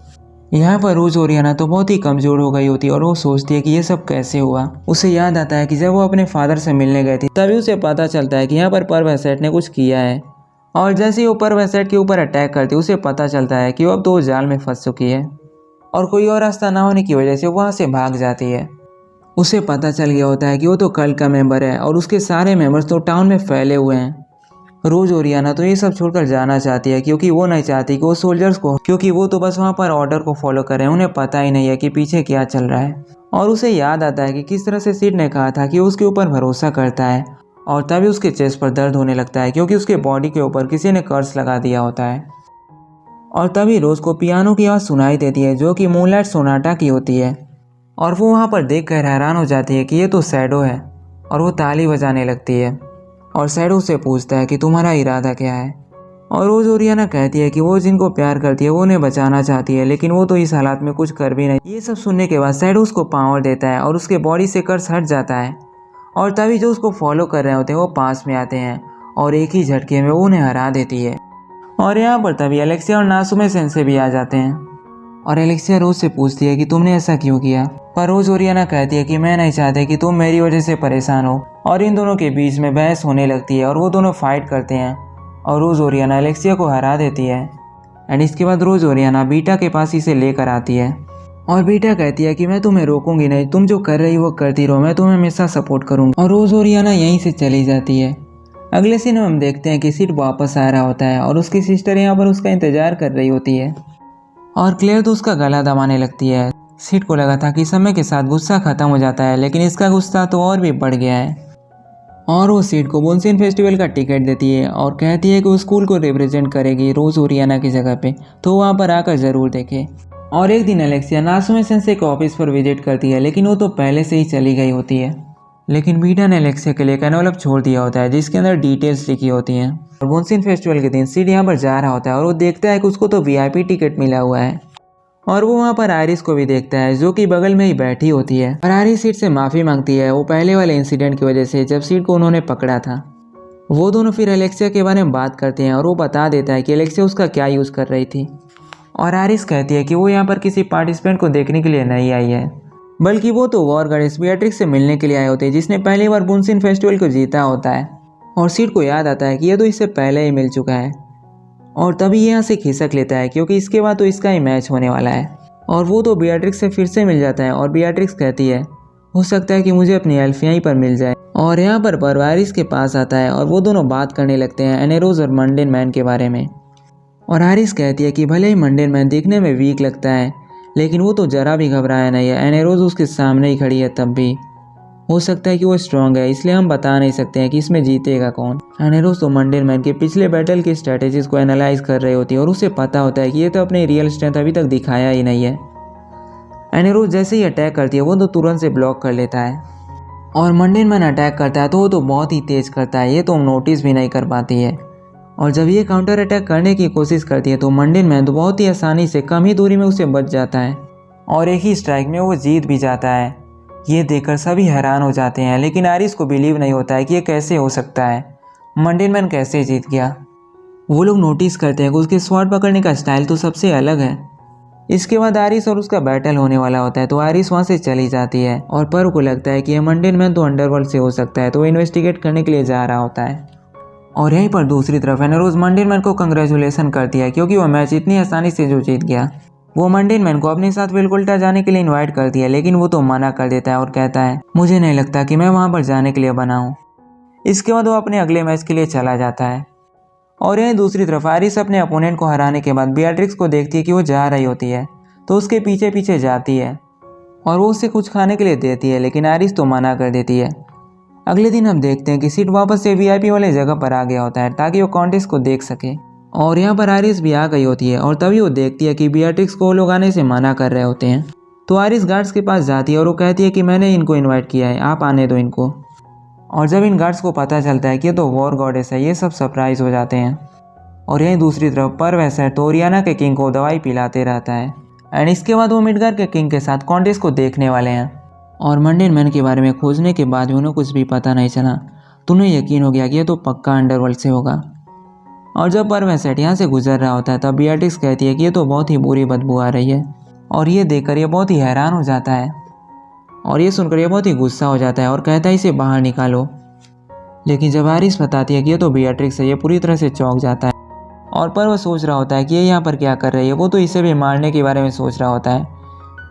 यहाँ पर रोज ओरियाना तो बहुत ही कमज़ोर हो गई होती है और वो सोचती है कि ये सब कैसे हुआ। उसे याद आता है कि जब वो अपने फादर से मिलने गई थी तभी उसे पता चलता है कि यहाँ पर पर्व एसेट ने कुछ किया है। और जैसे ही वो पर्व एसेट के ऊपर अटैक करती है उसे पता चलता है कि वो अब तो जाल में फंस चुकी है और कोई और रास्ता ना होने की वजह से वहाँ से भाग जाती है। उसे पता चल गया होता है कि वो तो कल्ट का मेंबर है और उसके सारे मेंबर्स तो टाउन में फैले हुए हैं। रोज ओरियाना तो ये सब छोड़कर जाना चाहती है क्योंकि वो नहीं चाहती कि वो सोल्जर्स को, क्योंकि वो तो बस वहाँ पर ऑर्डर को फॉलो कर रहे हैं, उन्हें पता ही नहीं है कि पीछे क्या चल रहा है। और उसे याद आता है कि किस तरह से सिड ने कहा था कि वो उसके ऊपर भरोसा करता है, और तभी उसके चेस्ट पर दर्द होने लगता है क्योंकि उसके बॉडी के ऊपर किसी ने कर्स लगा दिया होता है। और तभी रोज को पियानो की आवाज़ सुनाई देती है जो कि मूनलाइट सोनाटा की होती है, और वो वहाँ पर देखकर हैरान हो जाती है कि ये तो शैडो है, और वो ताली बजाने लगती है। और शैडो से पूछता है कि तुम्हारा इरादा क्या है। और रोज ओरियाना कहती है कि वो जिनको प्यार करती है वो उन्हें बचाना चाहती है, लेकिन वो तो इस हालात में कुछ कर भी नहीं। ये सब सुनने के बाद शैडो उसको पावर देता है और उसके बॉडी से कर्स हट जाता है, और तभी जो उसको फॉलो कर रहे होते हैं वो पास में आते हैं और एक ही झटके में वो उन्हें हरा देती है। और यहाँ पर तभी एलेक्सिया और नासुमे सेंसे भी आ जाते हैं, और एलेक्सिया रोज से पूछती है कि तुमने ऐसा क्यों किया, पर रोज ओरियाना कहती है कि मैं नहीं चाहती कि तुम मेरी वजह से परेशान हो। और इन दोनों के बीच में बहस होने लगती है और वो दोनों फाइट करते हैं, और रोज ओरियाना एलेक्सिया को हरा देती है। एंड इसके बाद रोज ओरियाना बीटा के पास इसे लेकर आती है, और बीटा कहती है कि मैं तुम्हें रोकूंगी नहीं, तुम जो कर रही वो करती रहो, मैं तुम्हें हमेशा सपोर्ट करूँगी। और रोज ओरियाना यहीं से चली जाती है। अगले सीन में हम देखते हैं कि सिड वापस आ रहा होता है और उसकी सिस्टर यहाँ पर उसका इंतजार कर रही होती है, और क्लेयर तो उसका गला दबाने लगती है। सिड को लगा था कि समय के साथ गुस्सा खत्म हो जाता है, लेकिन इसका गुस्सा तो और भी बढ़ गया है। और वो सिड को बुनसिन फेस्टिवल का टिकट देती है और कहती है कि वो स्कूल को रिप्रेजेंट करेगी रोज ओरियाना की जगह पे, तो वहाँ पर आकर ज़रूर देखे। और एक दिन एलेक्सिया नासुमे सेंसे के ऑफिस पर विजिट करती है, लेकिन वो तो पहले से ही चली गई होती है। लेकिन बीटा ने एलेक्सिया के लिए एक एनवलप छोड़ दिया होता है जिसके अंदर डिटेल्स लिखी होती हैं। और बुनसिन फेस्टिवल के दिन सिड यहाँ पर जा रहा होता है और वो देखता है कि उसको तो वीआईपी टिकट मिला हुआ है, और वो वहाँ पर आयरिस को भी देखता है जो कि बगल में ही बैठी होती है। और आयरिस सिड से माफ़ी मांगती है वो पहले वाले इंसिडेंट की वजह से जब सिड को उन्होंने पकड़ा था। वो दोनों फिर एलेक्सिया के बारे में बात करते हैं और वो बता देता है कि एलेक्सिया उसका क्या यूज़ कर रही थी। और आयरिस कहती है कि वो यहाँ पर किसी पार्टिसिपेंट को देखने के लिए नहीं आई है, बल्कि वो तो वॉर गॉडेस बीएट्रिक्स से मिलने के लिए आए होते हैं जिसने पहली बार बुनसिन फेस्टिवल को जीता होता है। और सिड को याद आता है कि ये तो इससे पहले ही मिल चुका है, और तभी यहाँ से खिसक लेता है क्योंकि इसके बाद तो इसका ही मैच होने वाला है। और वो तो बीएट्रिक्स से फिर से मिल जाता है, और बीएट्रिक्स कहती है हो सकता है कि मुझे अपनी एल्फ यहीं पर मिल जाए। और यहाँ पर पर्व आयरिस के पास आता है और वो दोनों बात करने लगते हैं एनेरोज और मंडेन मैन के बारे में। और आयरिस कहती है कि भले ही मंडेन मैन दिखने में वीक लगता है, लेकिन वो तो जरा भी घबराया नहीं है, एनेरोज उसके सामने ही खड़ी है तब भी। हो सकता है कि वो स्ट्रांग है, इसलिए हम बता नहीं सकते हैं कि इसमें जीतेगा कौन। एनेरोज तो मंडेन मैन के पिछले बैटल की स्ट्रेटेजीज को एनालाइज कर रही होती है, और उसे पता होता है कि ये तो अपनी रियल स्ट्रेंथ अभी तक दिखाया ही नहीं है। एनेरोज जैसे ही अटैक करती है वो तो तुरंत से ब्लॉक कर लेता है, और मंडेन मैन अटैक करता है तो वो तो बहुत ही तेज करता है, ये तो नोटिस भी नहीं कर पाती है। और जब ये काउंटर अटैक करने की कोशिश करती है तो मंडेन मैन तो बहुत ही आसानी से कम ही दूरी में उसे बच जाता है, और एक ही स्ट्राइक में वो जीत भी जाता है। ये देखकर सभी हैरान हो जाते हैं, लेकिन आयरिस को बिलीव नहीं होता है कि ये कैसे हो सकता है, मंडेन मैन कैसे जीत गया। वो लोग नोटिस करते हैं कि उसके स्वॉर्ड पकड़ने का स्टाइल तो सबसे अलग है। इसके बाद आयरिस और उसका बैटल होने वाला होता है, तो आयरिस वहाँ से चली जाती है, और पर्व को लगता है कि ये मंडेन मैन तो अंडरवर्ल्ड से हो सकता है, तो वो इन्वेस्टिगेट करने के लिए जा रहा होता है। और यहीं पर दूसरी तरफ एनेरोज मंडेन मैन को कंग्रेचुलेसन करती है क्योंकि वो मैच इतनी आसानी से जो जीत गया। वो मंडेन मैन को अपने साथ विलकुल्टा जाने के लिए इनवाइट करती है, लेकिन वो तो मना कर देता है और कहता है मुझे नहीं लगता कि मैं वहाँ पर जाने के लिए बना हूँ। इसके बाद वो अपने अगले मैच के लिए चला जाता है। और यहीं दूसरी तरफ आयरिस अपने अपोनेंट को हराने के बाद बीएट्रिक्स को देखती है कि वो जा रही होती है, तो उसके पीछे पीछे जाती है और वो उससे कुछ खाने के लिए देती है, लेकिन आयरिस तो मना कर देती है। अगले दिन हम देखते हैं कि सिड वापस से वीआईपी वाले जगह पर आ गया होता है ताकि वो कॉन्टेस्ट को देख सके, और यहाँ पर आयरिस भी आ गई होती है, और तभी वो देखती है कि बीएट्रिक्स को वो लोग आने से मना कर रहे होते हैं। तो आयरिस गार्ड्स के पास जाती है और वो कहती है कि मैंने इनको इन्वाइट किया है, आप आने दो इनको। और जब इन गार्ड्स को पता चलता है कि ये तो वॉर गॉडेस है, ये सब सरप्राइज हो जाते हैं। और यहीं दूसरी तरफ पर्व है तो ओरियाना के किंग को दवाई पिलाते रहता है, एंड इसके बाद वो मिडगार के किंग के साथ कॉन्टेस्ट को देखने वाले हैं। और मंडेन मैन के बारे में खोजने के बाद भी उन्हें कुछ भी पता नहीं चला, तो उन्हें यकीन हो गया कि ये तो पक्का अंडरवर्ल्ड से होगा। और जब पर्व यहाँ से गुजर रहा होता है तब बीएट्रिक्स कहती है कि ये तो बहुत ही बुरी बदबू आ रही है, और ये देखकर ये बहुत ही हैरान हो जाता है, और ये सुनकर ये बहुत ही गुस्सा हो जाता है और कहता है इसे बाहर निकालो। लेकिन जब आयरिस बताती है कि ये तो बीएट्रिक्स है, ये पूरी तरह से चौंक जाता है, और पर्व सोच रहा होता है कि ये यहाँ पर क्या कर रही है, वो तो इसे भी मारने के बारे में सोच रहा होता है।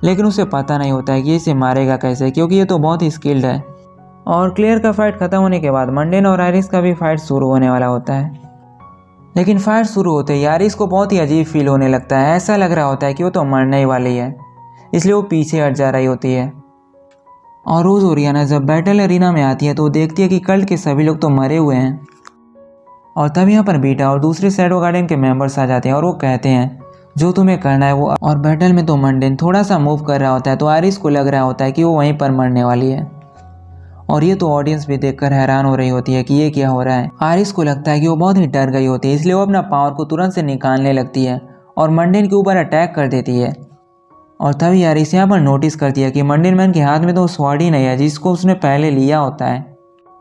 लेकिन उसे पता नहीं होता है कि इसे मारेगा कैसे, क्योंकि ये तो बहुत ही स्किल्ड है। और क्लेयर का फाइट खत्म होने के बाद मंडेन और आयरिस का भी फाइट शुरू होने वाला होता है। लेकिन फाइट शुरू होते ही आयरिस को बहुत ही अजीब फील होने लगता है। ऐसा लग रहा होता है कि वो तो मरने ही वाली है, इसलिए वो पीछे हट जा रही होती है। और रोज ओरियाना जब बैटल एरिना में आती है तो देखती है कि कल्ट के सभी लोग तो मरे हुए हैं। और तब यहाँ पर बीटा और दूसरे शैडो गार्डन के मेंबर्स आ जाते हैं और वो कहते हैं जो तुम्हें करना है वो। और बैटल में तो मंडेन थोड़ा सा मूव कर रहा होता है तो आयरिस को लग रहा होता है कि वो वहीं पर मरने वाली है। और ये तो ऑडियंस भी देखकर हैरान हो रही होती है कि ये क्या हो रहा है। आयरिस को लगता है कि वो बहुत ही डर गई होती है, इसलिए वो अपना पावर को तुरंत से निकालने लगती है और मंडेन के ऊपर अटैक कर देती है। और तभी आयरिस यहाँ पर नोटिस करती है कि मंडेन मैन के हाथ में तो स्वॉर्ड ही नहीं है जिसको उसने पहले लिया होता है।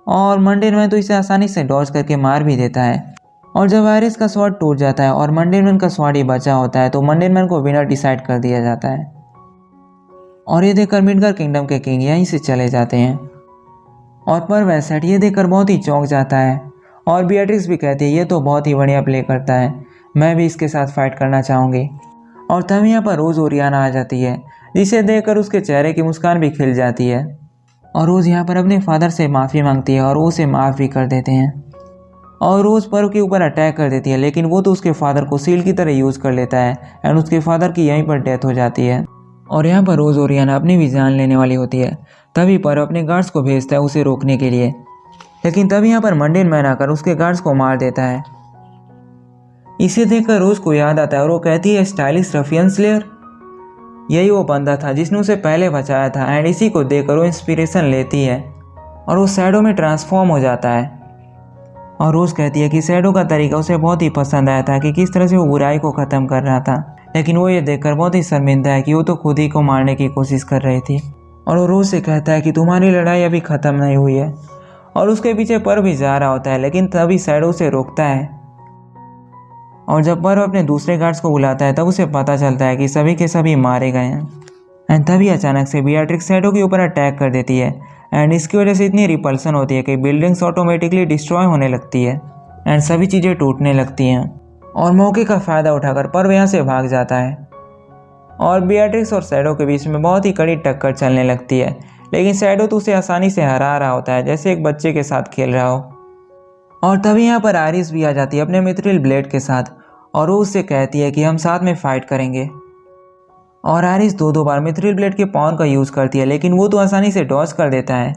और मंडेन मैन तो इसे आसानी से डॉज करके मार भी देता है। और जब आयरिस का स्वॉर्ड टूट जाता है और मंडेन मैन का स्वॉर्ड ही बचा होता है तो मंडेन मैन को विनर डिसाइड कर दिया जाता है। और ये देखकर मिडगार किंगडम के किंग यहीं से चले जाते हैं। और पर वैसेट ये देखकर बहुत ही चौंक जाता है। और बीएट्रिक्स भी कहती है ये तो बहुत ही बढ़िया प्ले करता है, मैं भी इसके साथ फाइट करना चाहूँगी। और तभी यहाँ पर रोज ओरियाना आ जाती है, जिसे देखकर उसके चेहरे की मुस्कान भी खिल जाती है। और रोज यहाँ पर अपने फादर से माफ़ी मांगती है और वो उसे माफ़ भी कर देते हैं। और रोज पर्व के ऊपर अटैक कर देती है, लेकिन वो तो उसके फादर को सील की तरह यूज़ कर लेता है एंड उसके फादर की यहीं पर डेथ हो जाती है। और यहाँ पर रोज ओरियाना अपनी भी जान लेने वाली होती है। तभी पर्व अपने गार्ड्स को भेजता है उसे रोकने के लिए, लेकिन तभी यहाँ पर मंडेन मैन आकर उसके गार्ड्स को मार देता है। इसे देखकर रोज को याद आता है और वो कहती है स्टाइलिश रफियन स्लेयर, यही वो बंदा था जिसने उसे पहले बचाया था। एंड इसी को देखकर वो इंस्पिरेशन लेती है और वो शैडो में ट्रांसफॉर्म हो जाता है। और रोज कहती है कि शैडो का तरीका उसे बहुत ही पसंद आया था कि किस तरह से वो बुराई को ख़त्म कर रहा था, लेकिन वो ये देखकर बहुत ही शर्मिंदा है कि वो तो खुद ही को मारने की कोशिश कर रही थी। और वो रोज से कहता है कि तुम्हारी लड़ाई अभी ख़त्म नहीं हुई है। और उसके पीछे पर्व भी जा रहा होता है, लेकिन तभी शैडो उसे रोकता है। और जब पर्व अपने दूसरे गार्ड्स को बुलाता है तब उसे पता चलता है कि सभी के सभी मारे गए हैं। एंड तभी अचानक से बीएट्रिक्स शैडो के ऊपर अटैक कर देती है एंड इसकी वजह से इतनी रिपल्सन होती है कि बिल्डिंग्स ऑटोमेटिकली डिस्ट्रॉय होने लगती है एंड सभी चीज़ें टूटने लगती हैं। और मौके का फ़ायदा उठाकर पर्व यहाँ से भाग जाता है और बीएट्रिक्स और शैडो के बीच में बहुत ही कड़ी टक्कर चलने लगती है, लेकिन शैडो तो उसे आसानी से हरा रहा होता है जैसे एक बच्चे के साथ खेल रहा हो। और तभी यहाँ पर आयरिस भी आ जाती है अपने मिथ्रिल ब्लेड के साथ और वो उससे कहती है कि हम साथ में फाइट करेंगे। और आयरिस दो बार मिथ्रिल ब्लेड के पावर का यूज़ करती है, लेकिन वो तो आसानी से डॉज कर देता है।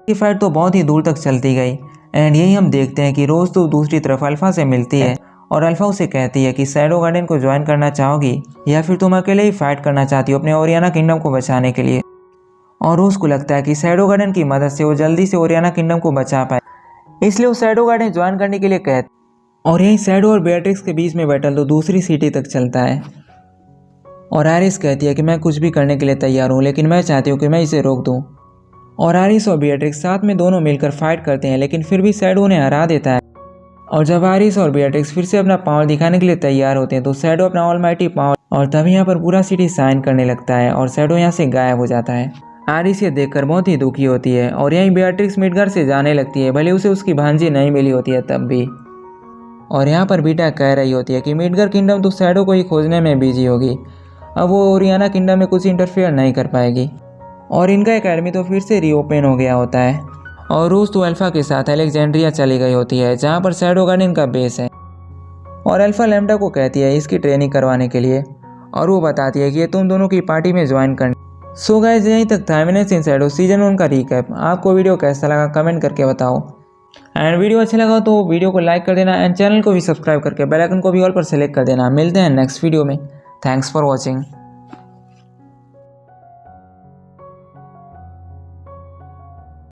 ये फाइट तो बहुत ही दूर तक चलती गई एंड यही हम देखते हैं कि रोज तो दूसरी तरफ अल्फा से मिलती है और अल्फा उसे कहती है कि शैडो गार्डन को ज्वाइन करना चाहोगी या फिर तुम अकेले ही फाइट करना चाहती हो अपने ओरियाना किंगडम को बचाने के लिए। और रोज को लगता है कि शैडो गार्डन की मदद से वो जल्दी से ओरियाना किंगडम को बचा पाए, इसलिए वो शैडो गार्डन ज्वाइन करने के लिए कहती। और यही शैडो और बेट्रिक्स के बीच में बैटल तो दूसरी सिटी तक चलता है। और आयरिस कहती है कि मैं कुछ भी करने के लिए तैयार हूँ, लेकिन मैं चाहती हूँ कि मैं इसे रोक दूँ। और आयरिस और बेट्रिक्स साथ में दोनों मिलकर फाइट करते हैं, लेकिन फिर भी शैडो उन्हें हरा देता है। और जब आयरिस और बेट्रिक्स फिर से अपना पावर दिखाने के लिए तैयार होते हैं तो शैडो अपना ऑलमाइटी पावर और तभी यहाँ पर पूरा सिटी शाइन करने लगता है और शैडो यहाँ से गायब हो जाता है। आयरिस ये देखकर बहुत ही दुखी होती है और यहीं बेट्रिक्स मिडगार से जाने लगती है, भले उसे उसकी भांजी नहीं मिली होती है तब भी। और यहाँ पर बीटा कह रही होती है कि मिडगार किंगडम तो शैडो को ही खोजने में बिजी होगी, अब वो ओरियाना किंगडम में कुछ इंटरफेयर नहीं कर पाएगी। और इनका एकेडमी तो फिर से रीओपन हो गया होता है और रूस तो अल्फा के साथ अलेक्जेंड्रिया चली गई होती है जहाँ पर शैडो गार्डन का बेस है। और अल्फा लैम्डा को कहती है इसकी ट्रेनिंग करवाने के लिए और वो बताती है कि ये तुम दोनों की पार्टी में ज्वाइन करनी। सो गाइस यहीं तक था एमिनेंस इन शैडो सीजन 1 का रिकैप। आपको वीडियो कैसा लगा कमेंट करके बताओ एंड वीडियो अच्छा लगा तो वीडियो को लाइक कर देना एंड चैनल को भी सब्सक्राइब करके बेल आइकन को भी ऑल पर सेलेक्ट कर देना। मिलते हैं नेक्स्ट वीडियो में। Thanks for watching.